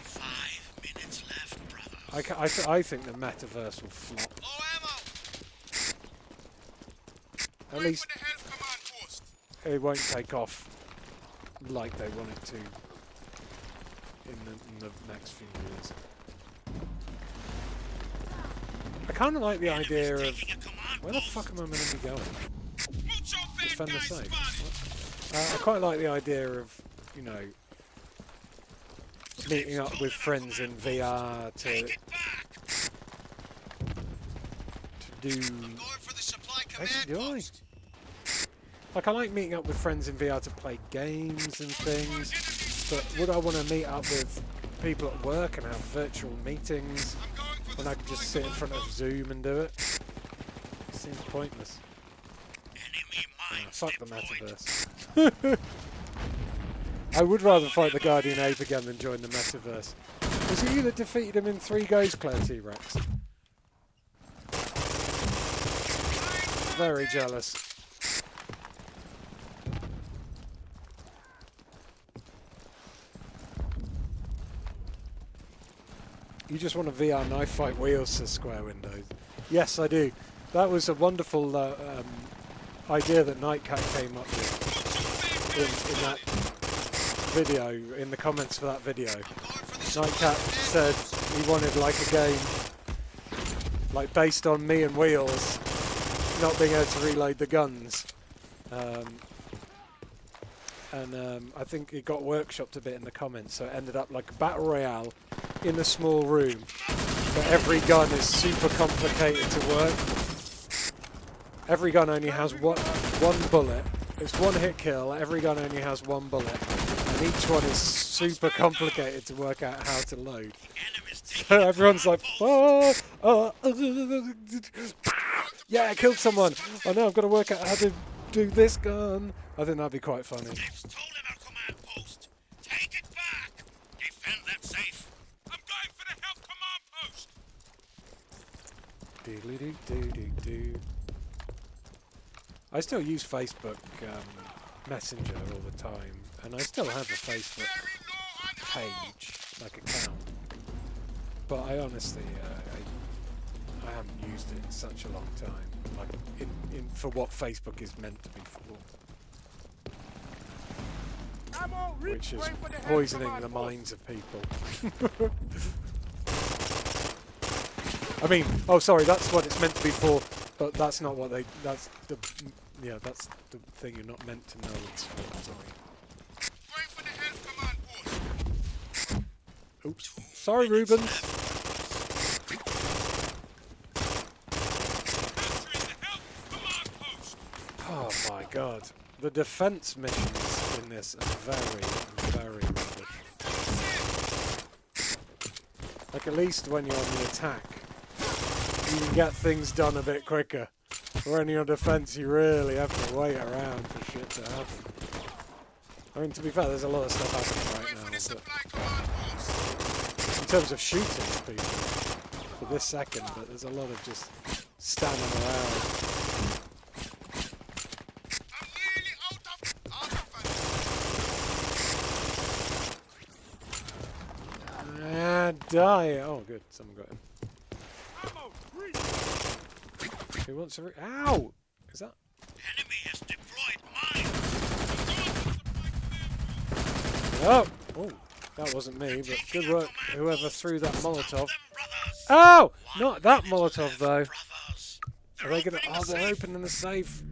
5 minutes left, brother. I think the metaverse will flop. At least it won't take off like they want it to in the next few years. I kind of like the idea of where the fuck am I meant to be going? Defend the safe. I quite like the idea of, you know, meeting up with friends in VR to do. Actually, do I? Like, I like meeting up with friends in VR to play games and things, but would I want to meet up with people at work and have virtual meetings when I could just sit in front of Zoom and do it? It seems pointless. Fuck the metaverse. I would rather fight the Guardian Ape again than join the metaverse. Was it you that defeated him in 3 goes, Claire T-Rex? Very jealous. You just want a VR knife fight wheels, says Square Windows. Yes, I do. That was a wonderful idea that Nightcat came up with in that video, in the comments for that video. Nightcat said he wanted like a game like based on me and Wheels not being able to reload the guns. I think it got workshopped a bit in the comments, so it ended up like a battle royale in a small room, but every gun is super complicated to work. Every gun only has one bullet. It's one hit kill. Every gun only has one bullet, and each one is super complicated to work out how to load. So everyone's like, yeah, I killed someone. Oh no, I've got to work out how to do this gun. I think that'd be quite funny. They've stolen our command post. Take it back. Defend that safe. I'm going for the health command post. Doodly-doo-doo-doo-doo. I still use Facebook Messenger all the time, and I still have a Facebook page, like account. But I honestly, I haven't used it in such a long time, like for what Facebook is meant to be for, which is poisoning the minds of people. I mean, oh sorry, that's what it's meant to be for, but that's not what they. That's the thing you're not meant to know it's for. Sorry. Going for the health command post. Oops. Sorry, Rubens. Oh my god. The defense missions in this are very, very rubbish. Like, at least when you're on the attack, you can get things done a bit quicker. When you're on defense, you really have to wait around for shit to happen. I mean, to be fair, there's a lot of stuff happening right now, but in terms of shooting people for this second, but there's a lot of just standing around. Die! Oh, good. Someone got him. Who wants to? Ow! Is that? Enemy has deployed mines. Oh! Oh, that wasn't me, but good work, whoever threw that Molotov. Oh! Not that Molotov though. Are they gonna? Oh, they're opening the safe.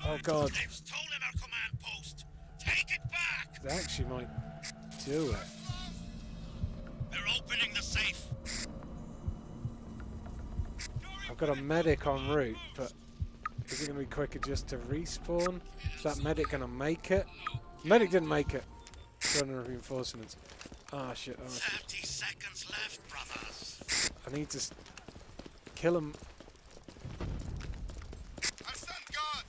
Oh god. They've stolen our command post. Take it back. They actually might do it. They're opening the safe. I've got a medic en route, but is it going to be quicker just to respawn? Is that medic going to make it? Medic didn't make it. surrender reinforcements. Ah, shit. Oh, 30 seconds left, brothers. I need to kill him. I'll stand guard.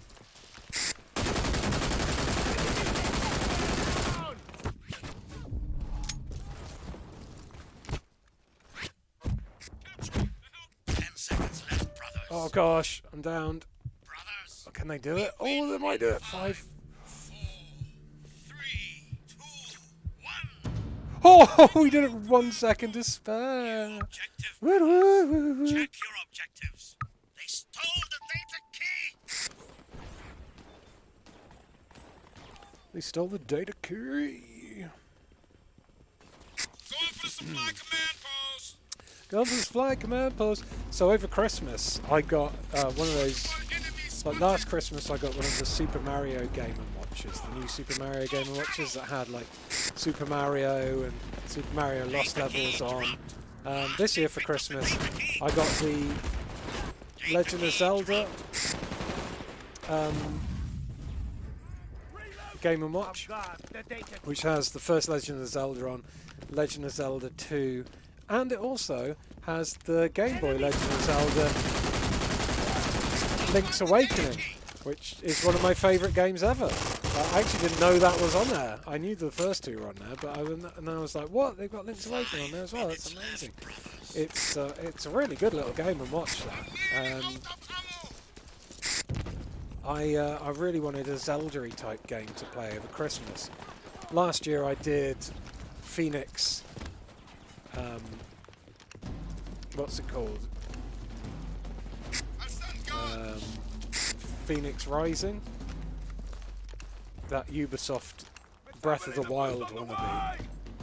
Oh gosh, I'm downed. Brothers, Oh, can they do it? Oh, they might do it. 5. 4, 3, 2, 1. Oh, we did it with 1 second to spare. Objective. Woo, woo, woo, woo. Check your objectives. They stole the data key. They stole the data key. Going for the supply command post. Go for the supply command post. So over Christmas, I got one of those. Like last Christmas, I got one of the Super Mario Game & Watches, the new Super Mario Game & Watches that had like Super Mario and Super Mario Lost Levels on. This year for Christmas, I got the Legend of Zelda Game & Watch, which has the first Legend of Zelda on, Legend of Zelda 2, and it also has the Game Boy Legend of Zelda Link's Awakening, which is one of my favourite games ever. I actually didn't know that was on there. I knew the first two were on there, but I was like, what? They've got Link's Awakening on there as well. That's amazing. It's a really good little game and watch that. I really wanted a Zelda-y type game to play over Christmas. Last year I did Phoenix. What's it called? Phoenix Rising. That Ubisoft Breath of the Wild wannabe.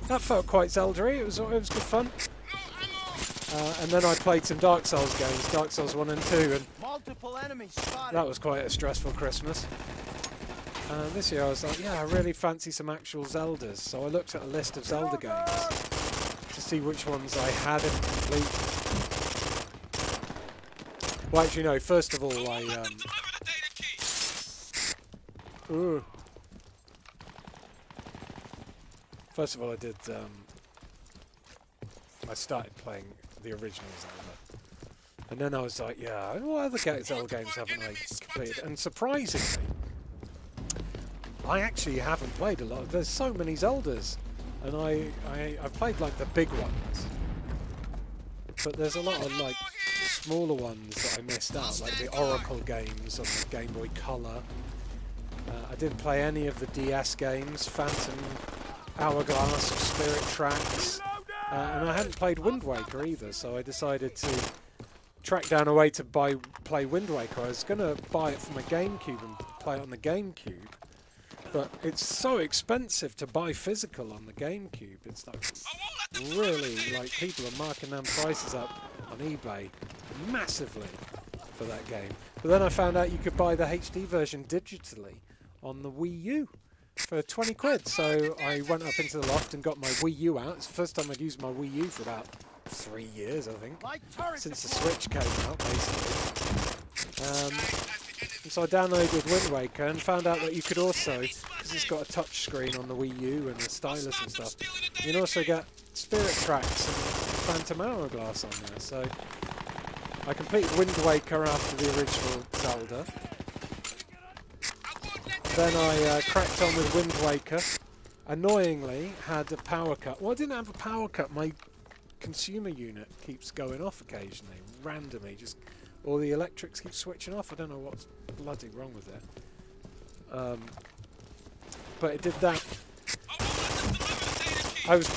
That felt quite Zelda-y. It was good fun. And then I played some Dark Souls games, Dark Souls 1 and 2, and Multiple enemies spotted. that was quite a stressful Christmas. This year I was like, yeah, I really fancy some actual Zeldas, so I looked at a list of Zelda games to see which ones I hadn't completed. Well, actually, no, first of all, First of all, I started playing the original Zelda. And then I was like, yeah, what other Zelda games haven't I completed? And surprisingly, I actually haven't played a lot. There's so many Zeldas. And I've played like the big ones. But there's a lot of like smaller ones that I missed out, like the Oracle games on the Game Boy Color. I didn't play any of the DS games, Phantom Hourglass or Spirit Tracks. And I hadn't played Wind Waker either, so I decided to track down a way to play Wind Waker. I was going to buy it for my GameCube and play it on the GameCube, but it's so expensive to buy physical on the GameCube. It's like really, like, people are marking them prices up on eBay massively for that game. But then I found out you could buy the HD version digitally on the Wii U for 20 quid. So I went up into the loft and got my Wii U out. It's the first time I'd used my Wii U for about 3 years, I think, since the Switch came out, basically. So I downloaded Wind Waker and found out that you could also, because it's got a touch screen on the Wii U and a stylus and stuff, you can also get Spirit Tracks and Phantom Hourglass on there. So I completed Wind Waker after the original Zelda. Then I cracked on with Wind Waker. Annoyingly, had a power cut. Well, I didn't have a power cut. My consumer unit keeps going off occasionally, randomly. Just all the electrics keep switching off. I don't know what's bloody wrong with it. But it did that. I was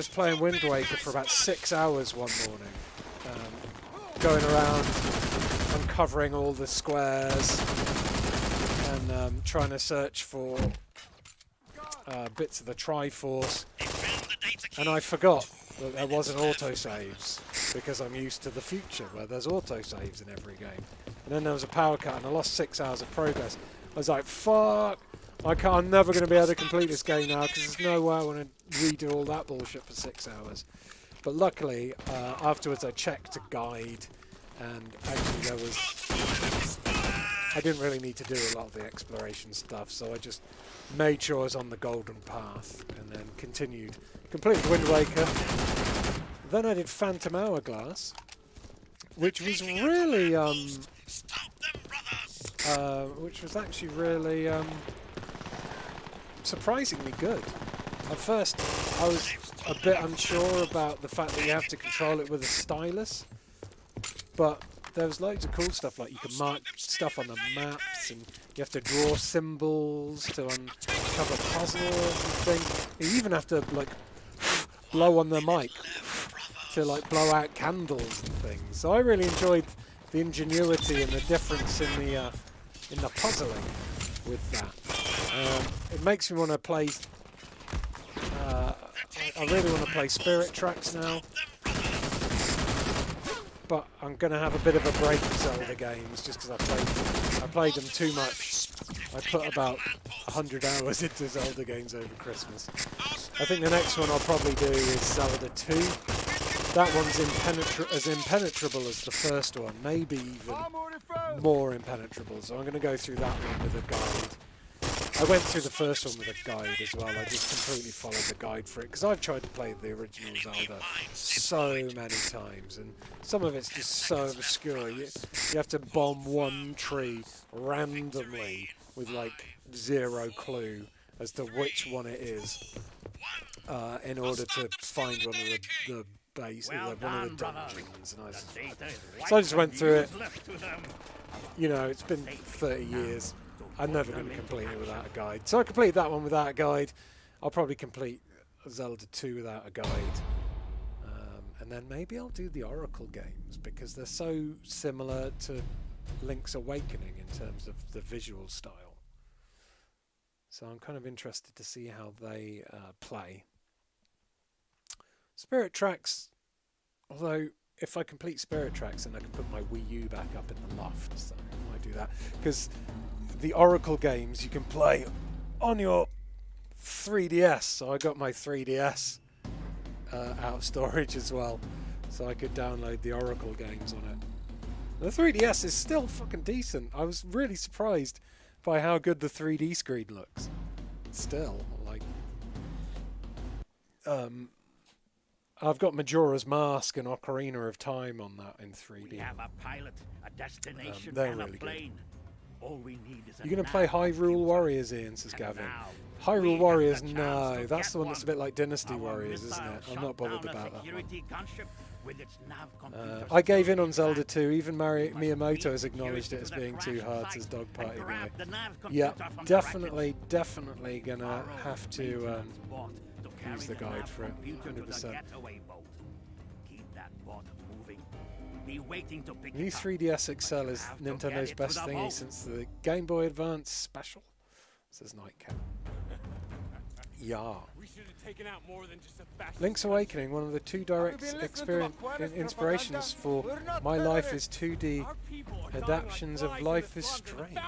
playing Wind Waker for about 6 hours one morning, going around uncovering all the squares and trying to search for bits of the Triforce, and I forgot that there wasn't autosaves because I'm used to the future where there's autosaves in every game. And then there was a power cut and I lost 6 hours of progress. I was like, fuck, I'm never going to be able to complete this game now because there's no way I want to redo all that bullshit for 6 hours. But luckily, afterwards I checked a guide and actually there was I didn't really need to do a lot of the exploration stuff, so I just made sure I was on the golden path, and then continued. Completed Wind Waker. Then I did Phantom Hourglass, which was really, which was actually really surprisingly good. At first, I was a bit unsure about the fact that you have to control it with a stylus, but there was loads of cool stuff, like you can mark stuff on the maps, and you have to draw symbols to uncover puzzles and things. You even have to like blow on the mic to like blow out candles and things. So I really enjoyed the ingenuity and the difference in the puzzling with that. It makes me want to play. I really want to play Spirit Tracks now, but I'm going to have a bit of a break with Zelda games just because I played them too much. I put about 100 hours into Zelda games over Christmas. I think the next one I'll probably do is Zelda 2. That one's as impenetrable as the first one, maybe even more impenetrable, so I'm going to go through that one with a guide. I went through the first one with a guide as well. I just completely followed the guide for it, because I've tried to play the original Zelda so many times, and some of it's just so obscure. You have to bomb one tree randomly with like zero clue as to which one it is in order to find one of the base, one of the dungeons. So I just went through it. You know, it's been 30 years. I'm never going to complete it without a guide. So I completed that one without a guide. I'll probably complete Zelda 2 without a guide. And then maybe I'll do the Oracle games, because they're so similar to Link's Awakening in terms of the visual style. So I'm kind of interested to see how they play. Spirit Tracks, although if I complete Spirit Tracks, then I can put my Wii U back up in the loft. So I might do that, because the Oracle games you can play on your 3DS, so I got my 3DS out of storage as well, so I could download the Oracle games on it. The 3DS is still fucking decent. I was really surprised by how good the 3D screen looks. Still, like, I've got Majora's Mask and Ocarina of Time on that in 3D. We have a pilot, a destination, they're and really a plane. All we need is You're going to play Hyrule Warriors, Ian, says Gavin. Hyrule Warriors, no. That's the one that's a bit like Dynasty Warriors, isn't it? I'm not bothered about that one. I gave in on Zelda 2. Even Miyamoto has acknowledged it as being too hard, says Dog Party Guy. Yeah, definitely going to have to use the guide for it, 100%. New 3DS XL is Nintendo's best thingy since the Game Boy Advance Special, says Nightcap. Yeah. Link's Awakening, one of the two direct inspirations for My Life is 2D adaptations of Life is Strange.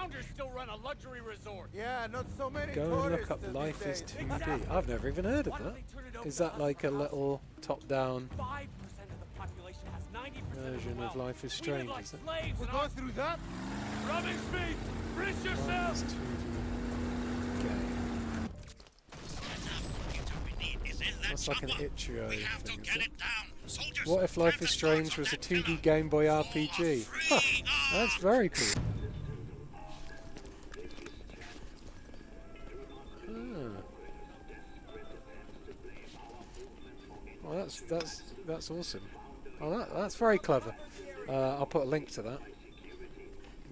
Go and look up Life is 2D. I've never even heard of that. Is that like a little top-down version of Life is Strange, is it? We're going through that? Rubbish feet! Brace yourself! That's like an itch.io thing, is it? What if Life is Strange was a 2D Game Boy RPG? Huh, that's very cool. Well, that's awesome. Oh, that's very clever. I'll put a link to that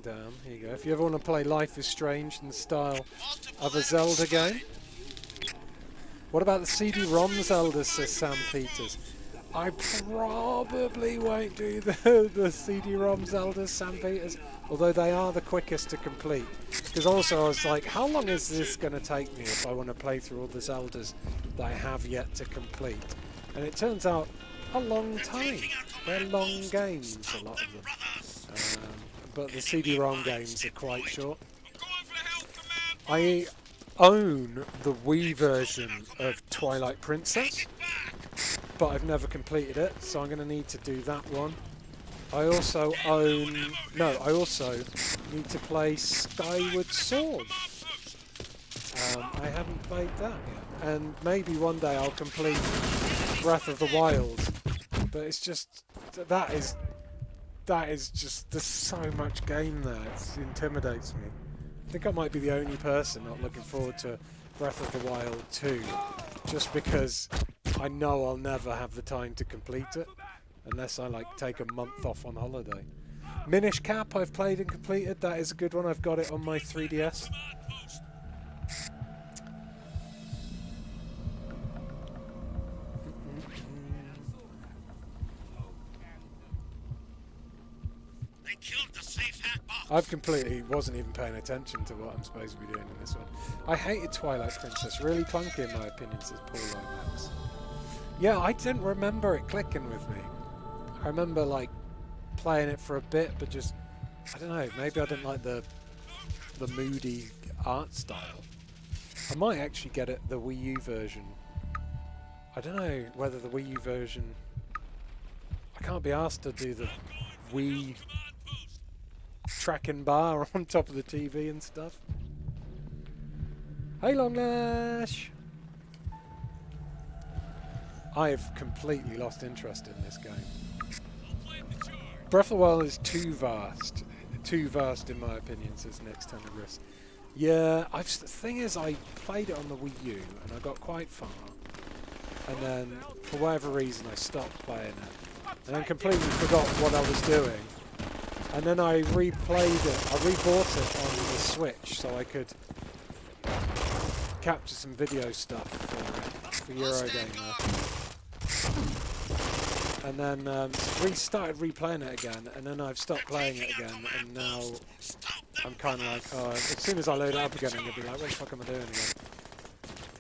down. Here you go. If you ever want to play Life is Strange in the style of a Zelda game. What about the CD-ROM Zeldas, says Sam Peters. I probably won't do the CD-ROM Zeldas, Sam Peters, although they are the quickest to complete. Because also I was like, how long is this going to take me if I want to play through all the Zeldas that I have yet to complete? And it turns out a long time. They're long games, a lot of them. But the CD-ROM games are quite short. I own the Wii version of Twilight Princess, but I've never completed it, so I'm going to need to do that one. I also own... No, I also need to play Skyward Sword. I haven't played that yet. And maybe one day I'll complete Breath of the Wild. But it's just... That is just... There's so much game there. It intimidates me. I think I might be the only person not looking forward to Breath of the Wild 2. Just because I know I'll never have the time to complete it. Unless I like take a month off on holiday. Minish Cap I've played and completed. That is a good one. I've got it on my 3DS. They killed the safe hack box. I've completely wasn't even paying attention to what I'm supposed to be doing in this one. I hated Twilight Princess. Really clunky in my opinion, says Paul Lomax. Yeah, I didn't remember it clicking with me. I remember like playing it for a bit, but just I don't know. Maybe I didn't like the moody art style. I might actually get it the Wii U version. I don't know whether the Wii U version. I can't be asked to do the Wii tracking bar on top of the TV and stuff. Hey, Longlash! I've completely lost interest in this game. Breath of the Wild is too vast in my opinion, says Next Tenebris. Yeah, the thing is I played it on the Wii U and I got quite far, and then for whatever reason I stopped playing it, and then completely forgot what I was doing, and then I replayed it, I rebought it on the Switch so I could capture some video stuff for Eurogamer. And then started replaying it again, and then I've stopped playing it again, and now I'm kind of like, oh, as soon as I load it up again, I'm going to be like, what the fuck am I doing again?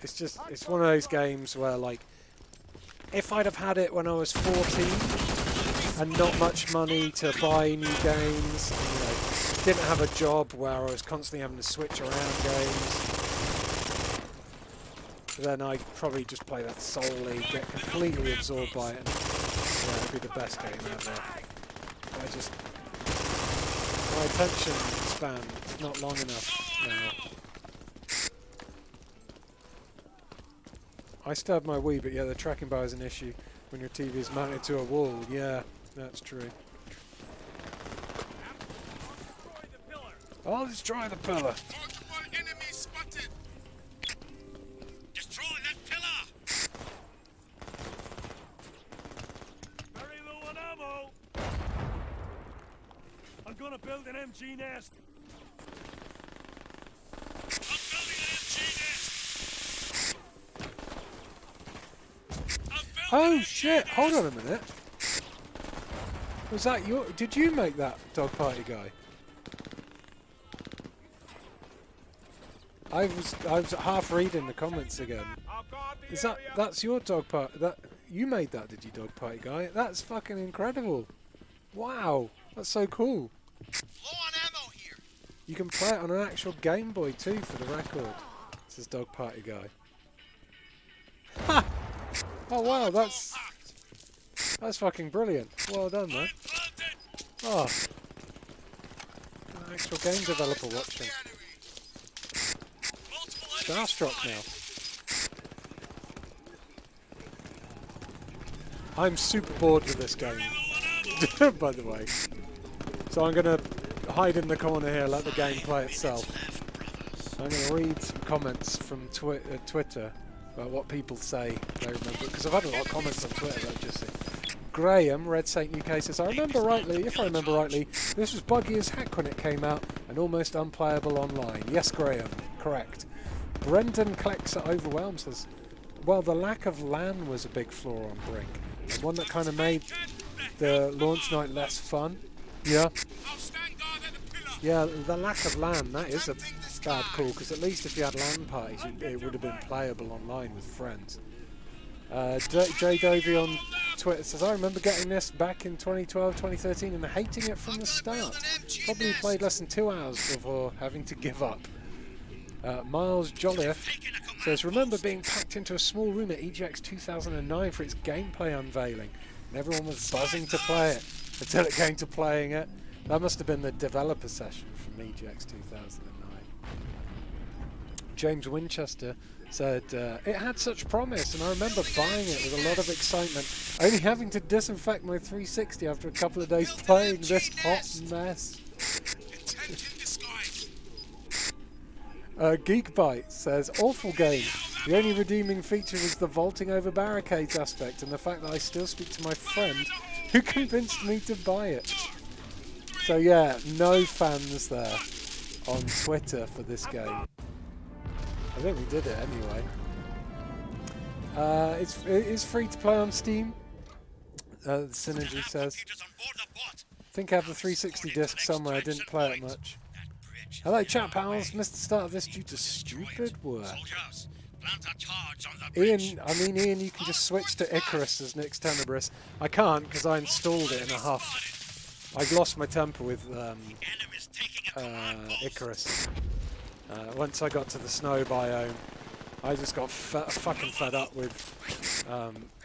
It's just, it's one of those games where, like, if I'd have had it when I was 14, and not much money to buy new games, and, you know, didn't have a job where I was constantly having to switch around games, then I'd probably just play that solely, get completely absorbed by it, and yeah, it'd be the best game ever. But my attention span is not long enough now. I still have my Wii, but yeah, the tracking bar is an issue when your TV is mounted to a wall. Yeah, that's true. I'll destroy the pillar. Enemy spotted. Destroy that pillar! Very low on ammo. I'm gonna build an MG nest. I'm building an MG nest! Oh shit! Hold on a minute. Was that your? Did you make that dog party guy? I was half reading the comments again. Is that's your dog party? That you made that? Did you, dog party guy? That's fucking incredible! Wow, that's so cool. Low on ammo here. You can play it on an actual Game Boy too, for the record. Says dog party guy. Ha! Oh wow, that's fucking brilliant. Well done, man. Oh, an actual game developer watching. Starstruck now. I'm super bored with this game, by the way. So I'm going to hide in the corner here, let the game play itself. I'm going to read some comments from Twitter about what people say they remember, because I've had a lot of comments on Twitter that I've just seen. Graham, Red Saint UK, says, if I remember rightly, this was buggy as heck when it came out and almost unplayable online. Yes, Graham, correct. Brendan Clex at Overwhelmed says, well, the lack of LAN was a big flaw on Brink, and one that kind of made the launch night less fun. Yeah. Yeah, the lack of LAN, that is a bad call, because at least if you had LAN parties, it would have been playable online with friends. J Dovey on Twitter says, I remember getting this back in 2012, 2013 and hating it from the start. Probably played less than 2 hours before having to give up. Miles Jolliffe says, remember being packed into a small room at EGX 2009 for its gameplay unveiling, and everyone was buzzing to play it. until it came to playing it. That must have been the developer session from EGX 2009. James Winchester said, it had such promise, and I remember buying it with a lot of excitement, only having to disinfect my 360 after a couple of days playing this hot mess. Geekbite says, awful game. The only redeeming feature was the vaulting over barricades aspect and the fact that I still speak to my friend who convinced me to buy it. So yeah, no fans there on Twitter for this game. I think we did it anyway. It is free to play on Steam. Synergy says. I think I have the 360 disc somewhere. I didn't play it much. Hello, chat pals. Missed the start of this due to stupid work. Ian, you can just switch to Icarus as Nix Tenebris. I can't because I installed it in a huff. I lost my temper with Icarus. Once I got to the snow biome, I just got fucking fed up with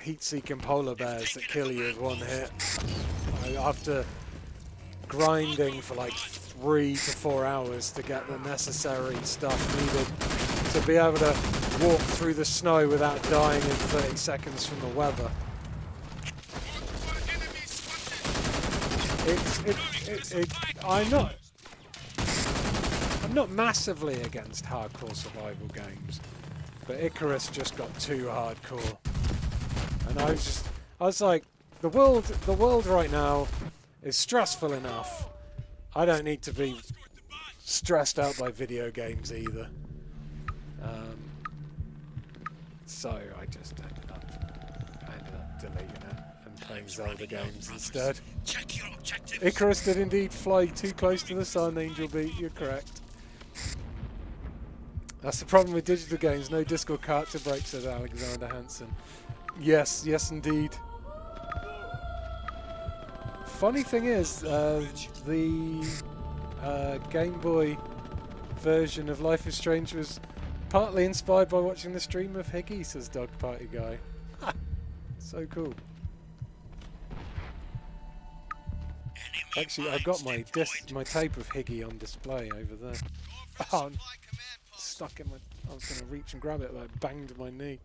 heat-seeking polar bears that kill you with one hit. After grinding for like 3 to 4 hours to get the necessary stuff needed to be able to walk through the snow without dying in 30 seconds from the weather. I'm not massively against hardcore survival games, but Icarus just got too hardcore, and I was like, the world right now is stressful enough. I don't need to be stressed out by video games either. So I just ended up deleting it and playing Zelda games instead. Icarus did indeed fly too close to the sun, Angel Beat, you're correct. That's the problem with digital games, no disc or character break, said Alexander Hansen. Yes, yes indeed. Funny thing is, the Game Boy version of Life is Strange was partly inspired by watching the stream of Higgy, says Dog Party Guy. So cool. Actually, I've got my tape of Higgy on display over there. Oh, I'm stuck in my... I was going to reach and grab it, but I banged my knee.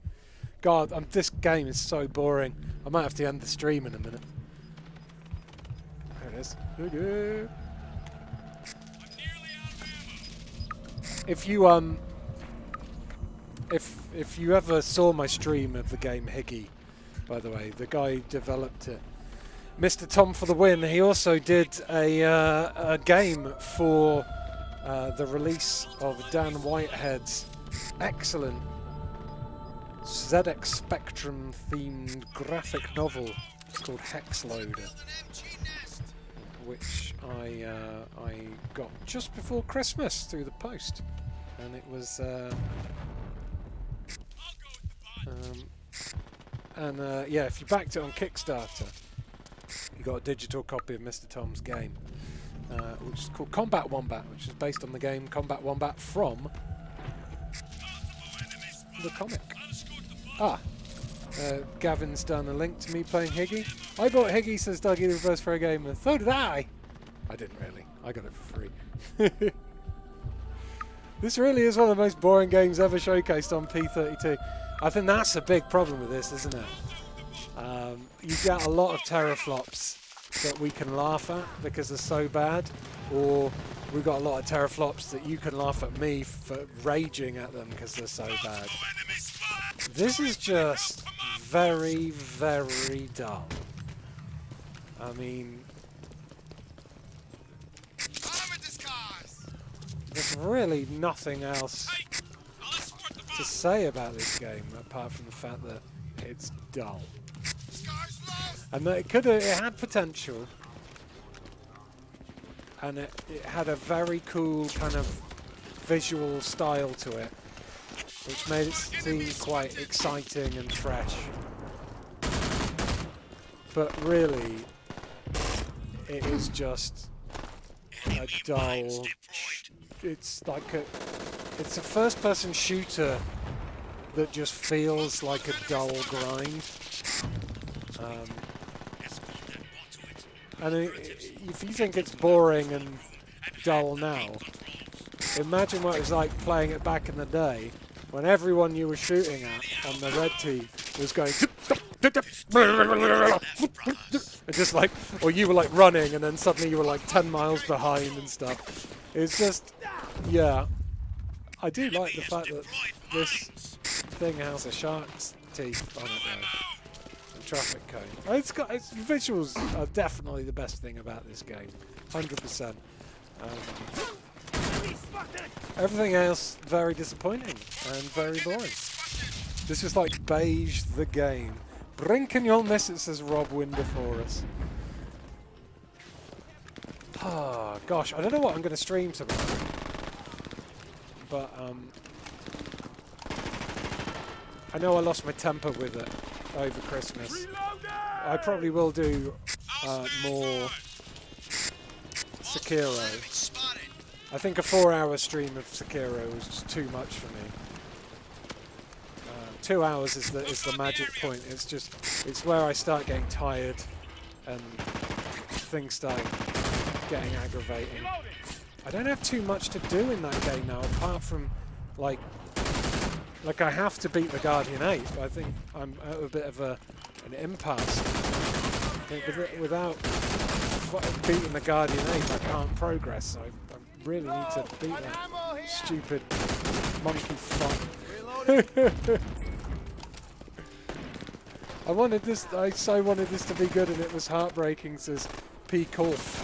God, this game is so boring. I might have to end the stream in a minute. There it is. Okay. If you ever saw my stream of the game Higgy, by the way, the guy who developed it, Mr. Tom for the win. He also did a game for the release of Dan Whitehead's excellent ZX Spectrum themed graphic novel called Hexloader, which I got just before Christmas through the post, and it was yeah, if you backed it on Kickstarter, you got a digital copy of Mr. Tom's game, which is called Combat Wombat, which is based on the game Combat Wombat from the comic. Gavin's done a link to me playing Higgy. I bought Higgy, says Dougie the Reverse Pro Gamer. So did I! I didn't really. I got it for free. This really is one of the most boring games ever showcased on P32. I think that's a big problem with this, isn't it? You get a lot of terrorflops that we can laugh at because they're so bad, or we've got a lot of terrorflops that you can laugh at me for raging at them because they're so bad. This is just very, very dull. I mean, there's really nothing else to say about this game apart from the fact that it's dull. And that it had potential, and it had a very cool kind of visual style to it, which made it seem quite exciting and fresh. But really, it is just a dull... It's a first-person shooter that just feels like a dull grind. And if you think it's boring and dull now, imagine what it was like playing it back in the day when everyone you were shooting at on the red team was going and just like, or you were like running and then suddenly you were like 10 miles behind and stuff. It's just, yeah. I do like the fact that this thing has a shark's teeth on it though. And traffic cone. Its visuals are definitely the best thing about this game. 100%. Everything else very disappointing and very boring. This is like beige the game. Brink and you'll miss it, says Rob Winder for us. Ah, gosh, I don't know what I'm going to stream tomorrow. But, I know I lost my temper with it over Christmas. I probably will do more Sekiro. I think a 4-hour stream of Sekiro was just too much for me. 2 hours is the magic point. It's where I start getting tired and things start getting aggravating. I don't have too much to do in that game now, apart from like I have to beat the Guardian 8. But I think I'm at a bit of an impasse. I think without beating the Guardian 8, I can't progress. So I really need to beat that stupid monkey fuck. I so wanted this to be good and it was heartbreaking, says P. Corf.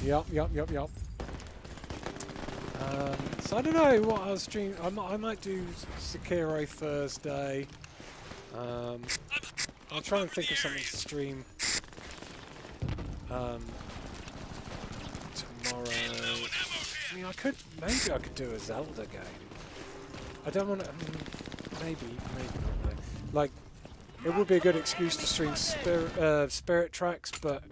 Yup. So I don't know what I'll stream. I might do Sekiro Thursday. I'll try and think of something to stream tomorrow. I mean, maybe I could do a Zelda game. I don't want to. Maybe not. Like, it would be a good excuse to stream Spirit Tracks, but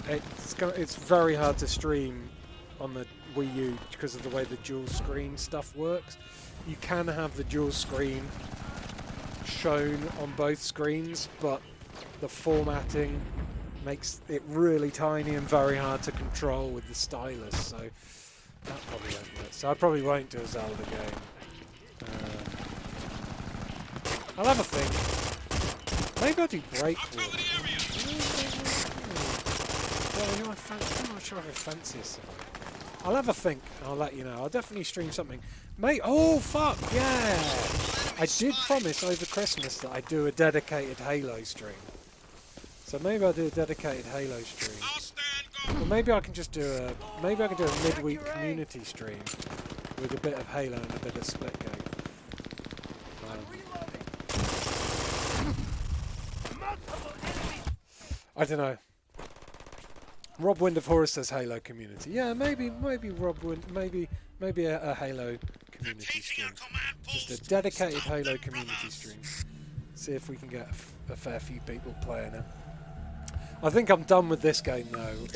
it's very hard to stream on the Wii U because of the way the dual screen stuff works. You can have the dual screen shown on both screens, but the formatting makes it really tiny and very hard to control with the stylus, so that probably won't work. So I probably won't do a Zelda game. I'll have a think. Maybe I'll do Breakwood. Well, you know, I'm not sure if I fancy it. I'll have a think. I'll let you know. I'll definitely stream something. Mate, oh fuck, yeah! I did promise over Christmas that I'd do a dedicated Halo stream. So maybe I'll do a dedicated Halo stream. Or maybe I can just do a midweek community stream with a bit of Halo and a bit of Splitgate. I don't know. Rob Wind of Horror says Halo community. Yeah, maybe Rob Wind, maybe a Halo community stream. Just a dedicated Halo community stream. See if we can get a fair few people playing it. I think I'm done with this game though.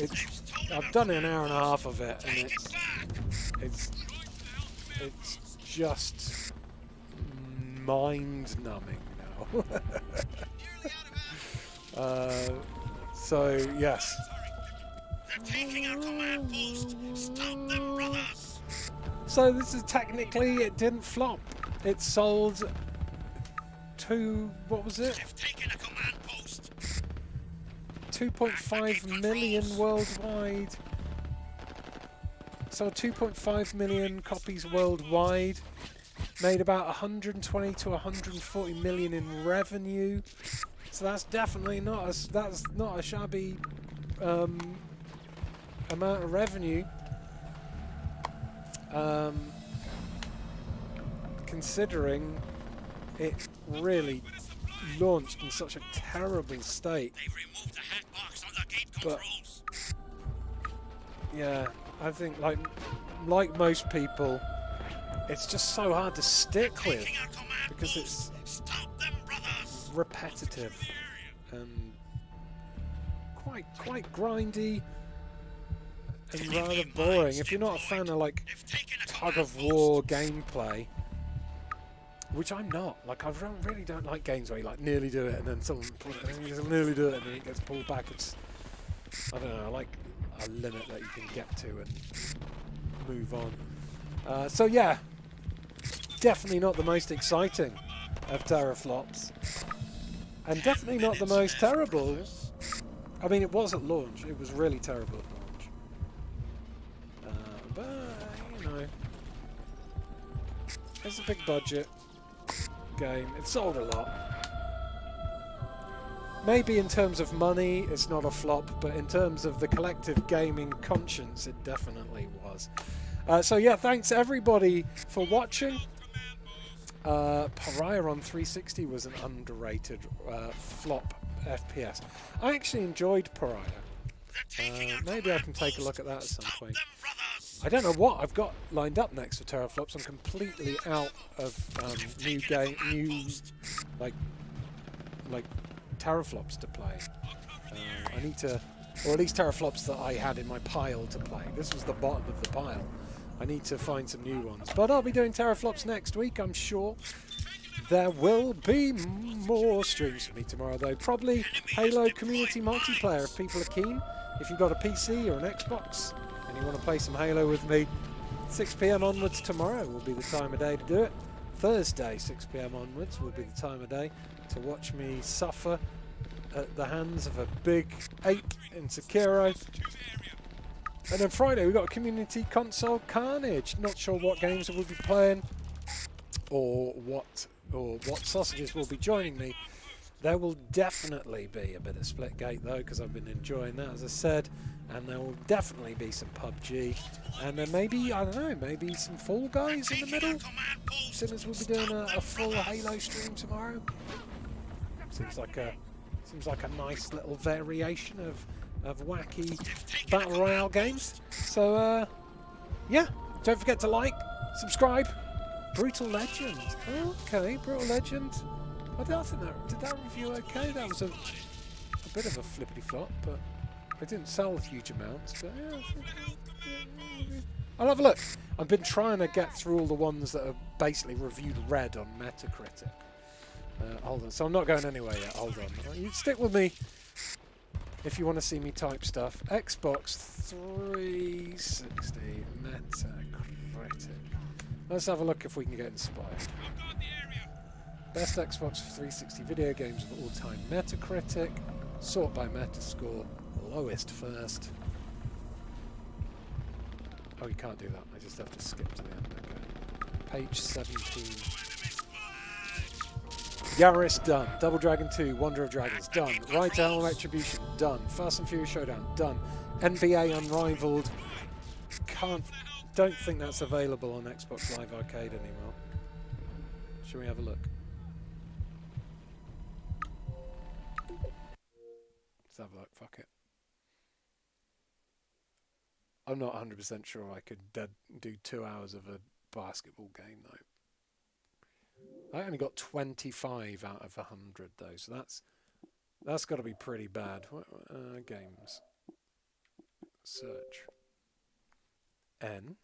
I've done an hour and a half of it, and it's just mind-numbing now. So yes. They're taking our command post. Stop them, brothers. So this is technically, it didn't flop. It sold to, what was it? They've taken a command post. 2.5 million worldwide. Sold 2.5 million copies worldwide. Made about 120 to 140 million in revenue. So that's definitely not a shabby amount of revenue. Considering it really launched in such a terrible state. They've removed the hack box on the gate controls. But yeah, I think like most people, it's just so hard to stick with because it's repetitive and quite grindy and rather boring. If you're not a fan of like tug of war gameplay, which I'm not. Like, I really don't like games where you like nearly do it and then someone nearly do it and then it gets pulled back. I don't know, I like a limit that you can get to and move on. So yeah, definitely not the most exciting of terrorflops, and definitely not the most terrible. I mean, it was at launch. It was really terrible at launch. But, you know, it's a big budget game. It sold a lot. Maybe in terms of money, it's not a flop, but in terms of the collective gaming conscience, it definitely was. So yeah, thanks everybody for watching. Pariah on 360 was an underrated flop FPS. I actually enjoyed Pariah. Maybe I can take a look at that at some point. I don't know what I've got lined up next for terrorflops. I'm completely out of new like terrorflops to play. I need to, or at least terrorflops that I had in my pile to play. This was the bottom of the pile. I need to find some new ones. But I'll be doing terrorflops next week, I'm sure. There will be more streams for me tomorrow, though. Probably Halo community multiplayer if people are keen. If you've got a PC or an Xbox and you want to play some Halo with me, 6 PM onwards tomorrow will be the time of day to do it. Thursday, 6 PM onwards will be the time of day to watch me suffer at the hands of a big ape in Sekiro. And then Friday we've got a community console carnage. Not sure what games we'll be playing or what sausages will be joining me. There will definitely be a bit of Splitgate though, because I've been enjoying that, as I said, and there will definitely be some PUBG, and then maybe, I don't know, maybe some Fall Guys in the middle. Simmons will be doing a full Halo stream tomorrow. Seems like a nice little variation of wacky battle royale games. So yeah, don't forget to like, subscribe. Brutal Legend. Okay, Brutal Legend. I think did that review okay? That was a bit of a flippity flop, but it didn't sell huge amounts. But yeah, I'll have a look. I've been trying to get through all the ones that are basically reviewed red on Metacritic. Hold on, so I'm not going anywhere yet. Hold on. You stick with me if you want to see me type stuff. Xbox 360 Metacritic. Let's have a look if we can get inspired. Best Xbox 360 video games of all time. Metacritic. Sort by Metascore. Lowest first. Oh, you can't do that. I just have to skip to the end. Okay. Page 17. Yaris, done. Double Dragon 2, Wonder of Dragons, done. Right Down Retribution, done. Fast and Furious Showdown, done. NBA Unrivaled, don't think that's available on Xbox Live Arcade anymore. Shall we have a look? Let's have a look, fuck it. I'm not 100% sure I could do 2 hours of a basketball game though. I only got 25 out of 100 though, so that's got to be pretty bad. Games. Search. N.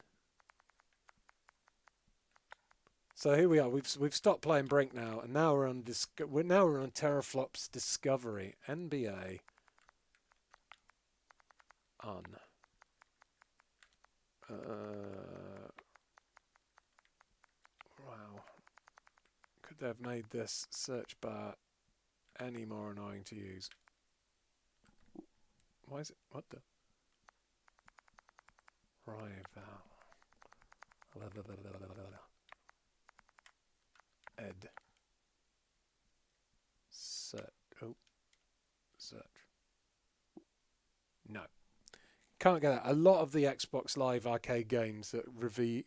So here we are. We've stopped playing Brink now, and now we're on Terrorflops Discovery. NBA. On. Wow. Could they have made this search bar any more annoying to use? Why is it? What the? Rival. Ed. Search. Oh. Search. No. Can't get that. A lot of the Xbox Live Arcade games that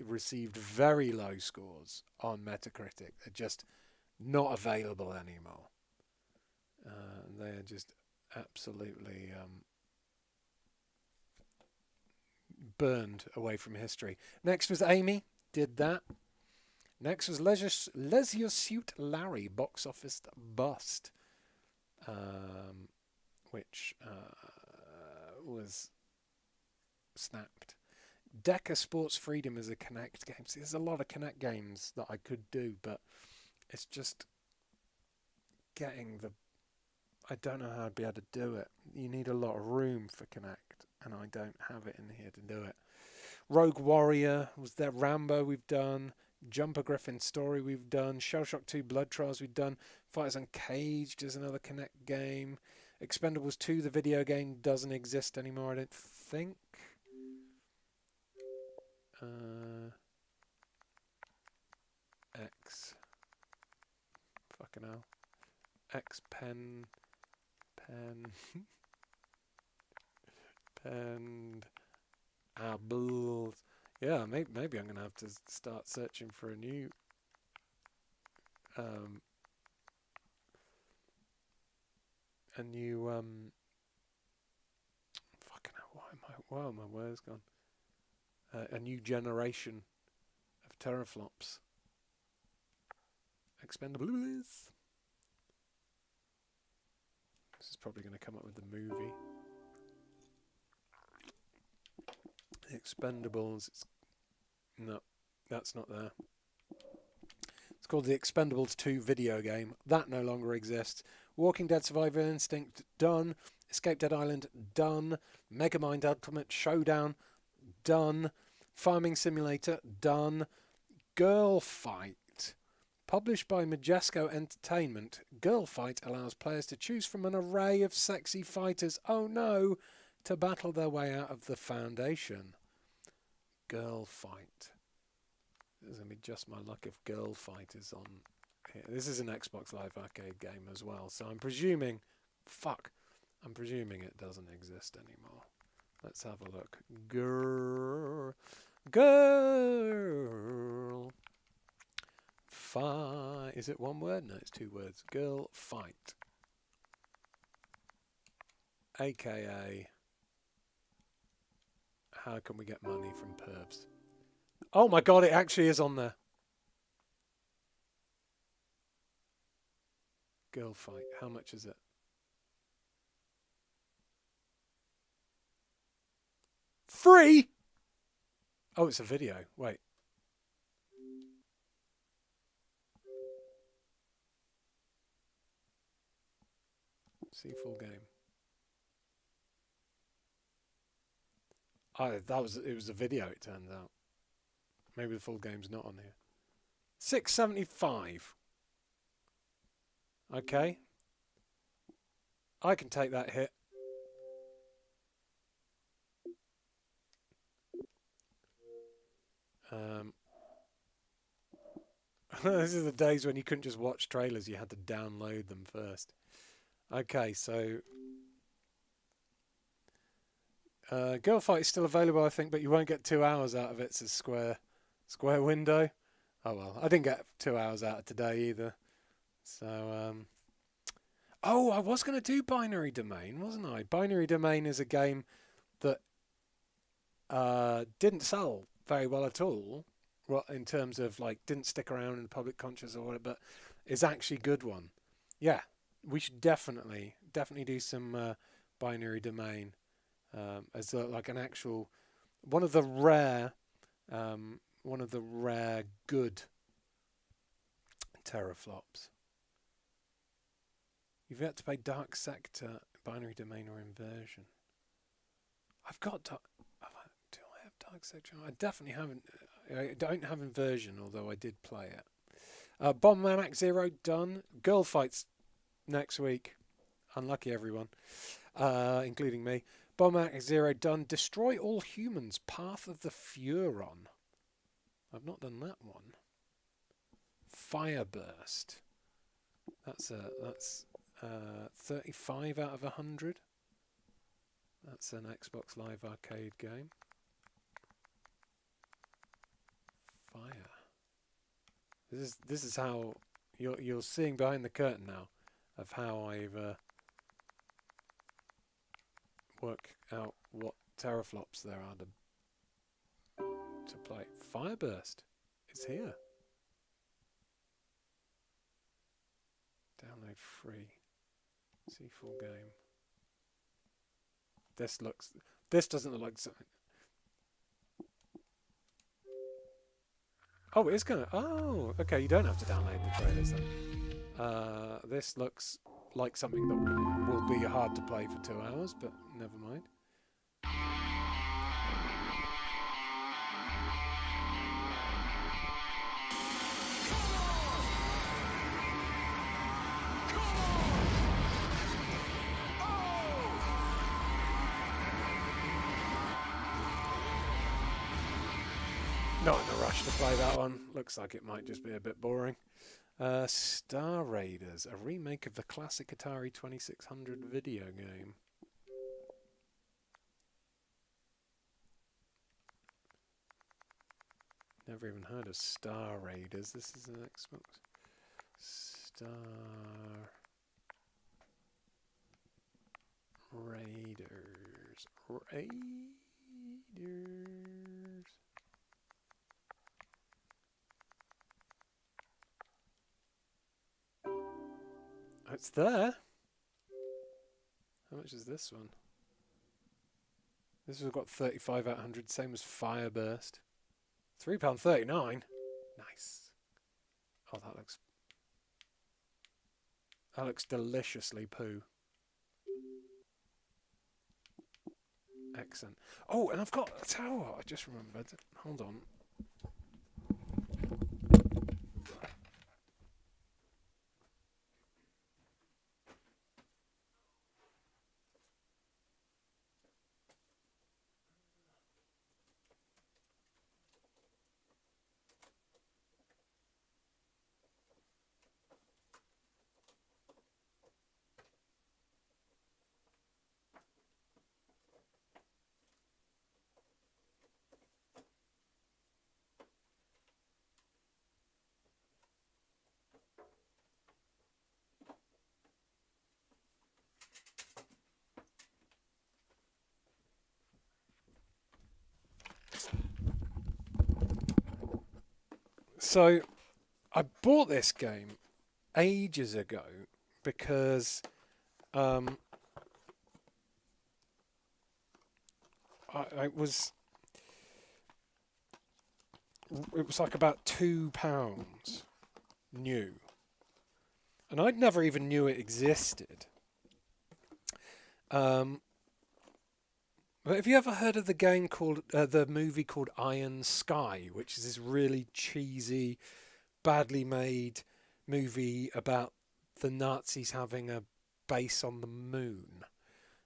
received very low scores on Metacritic are just not available anymore. They're just absolutely burned away from history. Next was Amy, did that. Next was Leisure Suit Larry, box office bust, which was snapped. Deca Sports Freedom is a Kinect game. See, there's a lot of Kinect games that I could do, but it's just getting the... I don't know how I'd be able to do it. You need a lot of room for Connect, and I don't have it in here to do it. Rogue Warrior was there. Rambo we've done. Jumper Griffin Story we've done. Shellshock 2 Blood Trials we've done. Fighters Uncaged is another Connect game. Expendables 2, the video game, doesn't exist anymore, I don't think. X. Fucking hell. X pen. Apples. Yeah, maybe I'm going to have to start searching for a new fucking hell, why are my words gone? A new generation of terrorflops. Expendables. This is probably going to come up with the movie. Expendables. No, that's not there. It's called the Expendables 2 video game. That no longer exists. Walking Dead Survival Instinct, done. Escape Dead Island, done. Megamind Ultimate Showdown, done. Farming Simulator, done. Girl Fight. Published by Majesco Entertainment, Girl Fight allows players to choose from an array of sexy fighters, oh no, to battle their way out of the Foundation. Girl Fight. This is going to be just my luck if Girl Fight is on here. This is an Xbox Live Arcade game as well, so I'm presuming... Fuck. I'm presuming it doesn't exist anymore. Let's have a look. Girl Fight. Is it one word? No, it's two words. Girl Fight. AKA... How can we get money from pervs? Oh my god, it actually is on there. Girl Fight. How much is it? Free? Oh, it's a video. Wait. See full game. Oh, it was a video, it turns out. Maybe the full game's not on here. $6.75. Okay. I can take that hit. This is the days when you couldn't just watch trailers, you had to download them first. Okay, so... Girl Fight is still available, I think, but you won't get 2 hours out of it. It's a square window. Oh well, I didn't get 2 hours out of today either. So, oh, I was going to do Binary Domain, wasn't I? Binary Domain is a game that didn't sell very well at all, in terms of, like, didn't stick around in the public conscious or whatever, but is actually a good one. Yeah, we should definitely do some Binary Domain. As like an actual one of the rare good terrorflops. You've yet to play Dark Sector, Binary Domain, or Inversion. I've got do I have Dark Sector? I definitely haven't. I don't have Inversion, although I did play it. Bomberman Zero done. Girl Fights next week. Unlucky everyone, including me. Bomberman Zero done. Destroy All Humans, Path of the Furon. I've not done that one. Fireburst. That's 35 out of 100. That's an Xbox Live Arcade game. Fire. This is how you're seeing behind the curtain now of how I've work out what terrorflops there are to play. Fireburst is here. Download free. See full game. This doesn't look like something. Oh, it's gonna. Oh, okay. You don't have to download the trailers then. This looks like something that will be hard to play for 2 hours, but never mind. Not in a rush to play that one. Looks like it might just be a bit boring. Star Raiders, a remake of the classic Atari 2600 video game. Never even heard of Star Raiders. This is an Xbox. Star Raiders. It's there. How much is this one? This has got 35 out of 100, same as Fireburst. £3.39. Nice. Oh, that looks deliciously poo. Excellent. Oh, and I've got a tower. I just remembered. Hold on. So, I bought this game ages ago because it was like about £2 new, and I'd never even knew it existed. But have you ever heard of the game called, the movie called Iron Sky, which is this really cheesy, badly made movie about the Nazis having a base on the moon?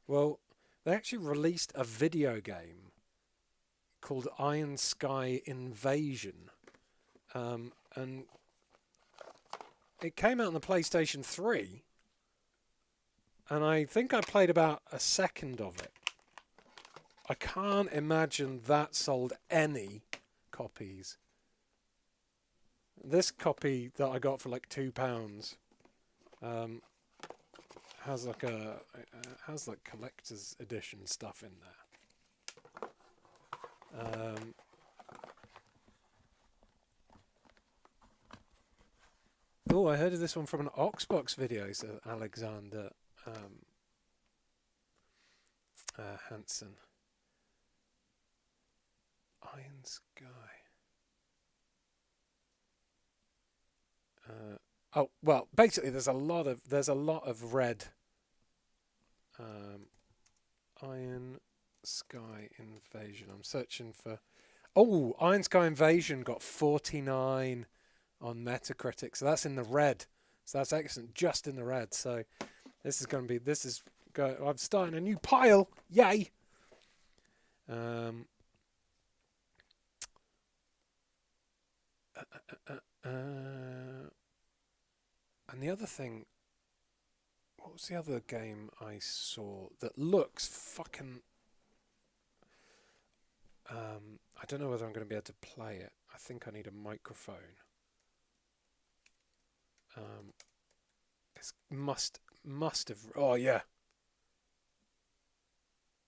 Well, they actually released a video game called Iron Sky Invasion, and it came out on the PlayStation 3, and I think I played about a second of it. I can't imagine that sold any copies. This copy that I got for like £2 has like collector's edition stuff in there. Oh, I heard of this one from an Oxbox video, so Alexander Hansen. Iron Sky. Oh well, basically, there's a lot of red. Iron Sky Invasion. I'm searching for. Oh, Iron Sky Invasion got 49 on Metacritic, so that's in the red. So that's excellent, just in the red. So this is going to be. I'm starting a new pile. Yay! And the other thing, what was the other game I saw that looks fucking... I don't know whether I'm going to be able to play it. I think I need a microphone. It must have... Oh, yeah.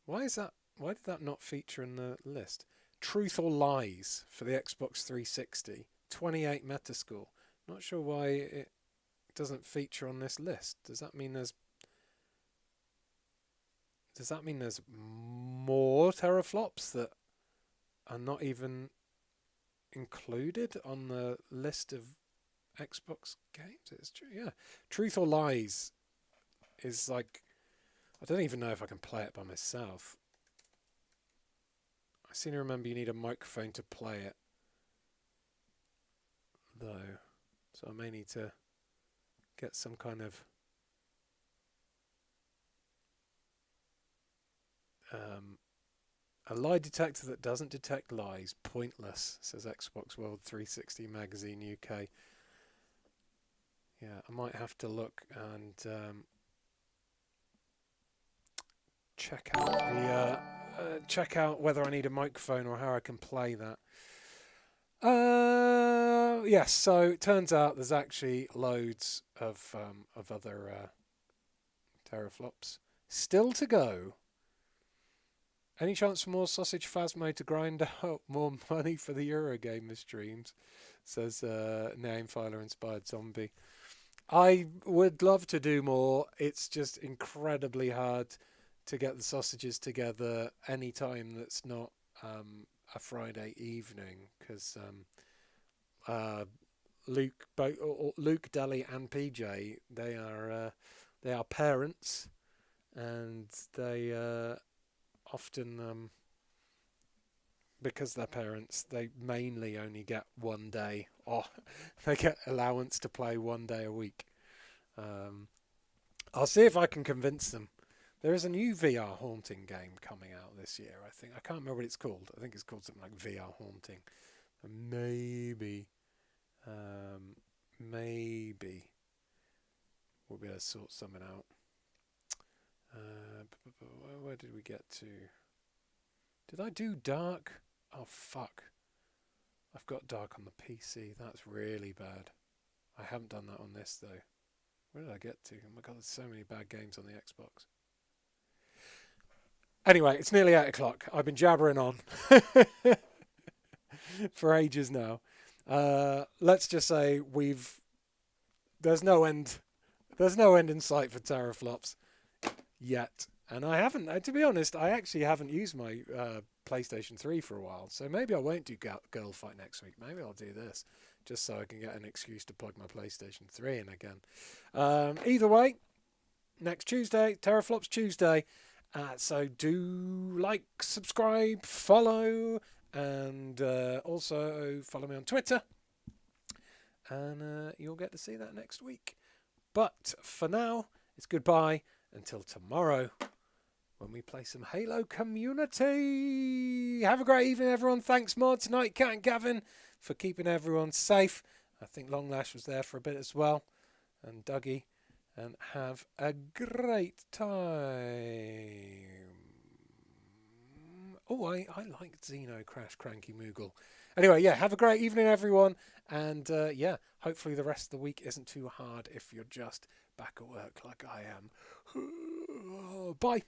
Why is that? Why did that not feature in the list? Truth or Lies for the Xbox 360. 28 Metascore. Not sure why it doesn't feature on this list. Does that mean there's more terrorflops that are not even included on the list of Xbox games. It's true. Yeah, Truth or Lies is like, I don't even know if I can play it by myself. I seem to remember you need a microphone to play it, though. So I may need to get some kind of a lie detector that doesn't detect lies. Pointless, says Xbox World 360 Magazine UK. Yeah, I might have to look and check out whether I need a microphone or how I can play that. Yes, so it turns out there's actually loads of other terrorflops still to go. Any chance for more Sausage Phasmo to grind out more money for the Eurogamer streams? Says Namefiler Inspired Zombie. I would love to do more. It's just incredibly hard to get the sausages together any time that's not a Friday evening, because Luke, Deli, and PJ, they are parents, and they often, because they're parents, they mainly only get one day, or they get allowance to play one day a week. I'll see if I can convince them. There is a new VR haunting game coming out this year, I think. I can't remember what it's called. I think it's called something like VR Haunting. Maybe we'll be able to sort something out. Where did we get to? Did I do Dark? Oh, fuck. I've got Dark on the PC. That's really bad. I haven't done that on this, though. Where did I get to? Oh my god, there's so many bad games on the Xbox. Anyway, it's nearly 8 o'clock. I've been jabbering on for ages now. Let's just say there's no end in sight for terrorflops yet. And I haven't, to be honest, I actually haven't used my PlayStation 3 for a while. So maybe I won't do Girl Fight next week. Maybe I'll do this just so I can get an excuse to plug my PlayStation 3 in again. Either way, next Tuesday, Terrorflops Tuesday. So do like, subscribe, follow, and also follow me on Twitter. And you'll get to see that next week. But for now, it's goodbye until tomorrow when we play some Halo Community. Have a great evening, everyone. Thanks, Mods, Night Cat, and Gavin for keeping everyone safe. I think Longlash was there for a bit as well, and Dougie. And have a great time. Oh, I like Xeno Crash Cranky Moogle. Anyway, yeah, have a great evening, everyone. And yeah, hopefully the rest of the week isn't too hard if you're just back at work like I am. Bye.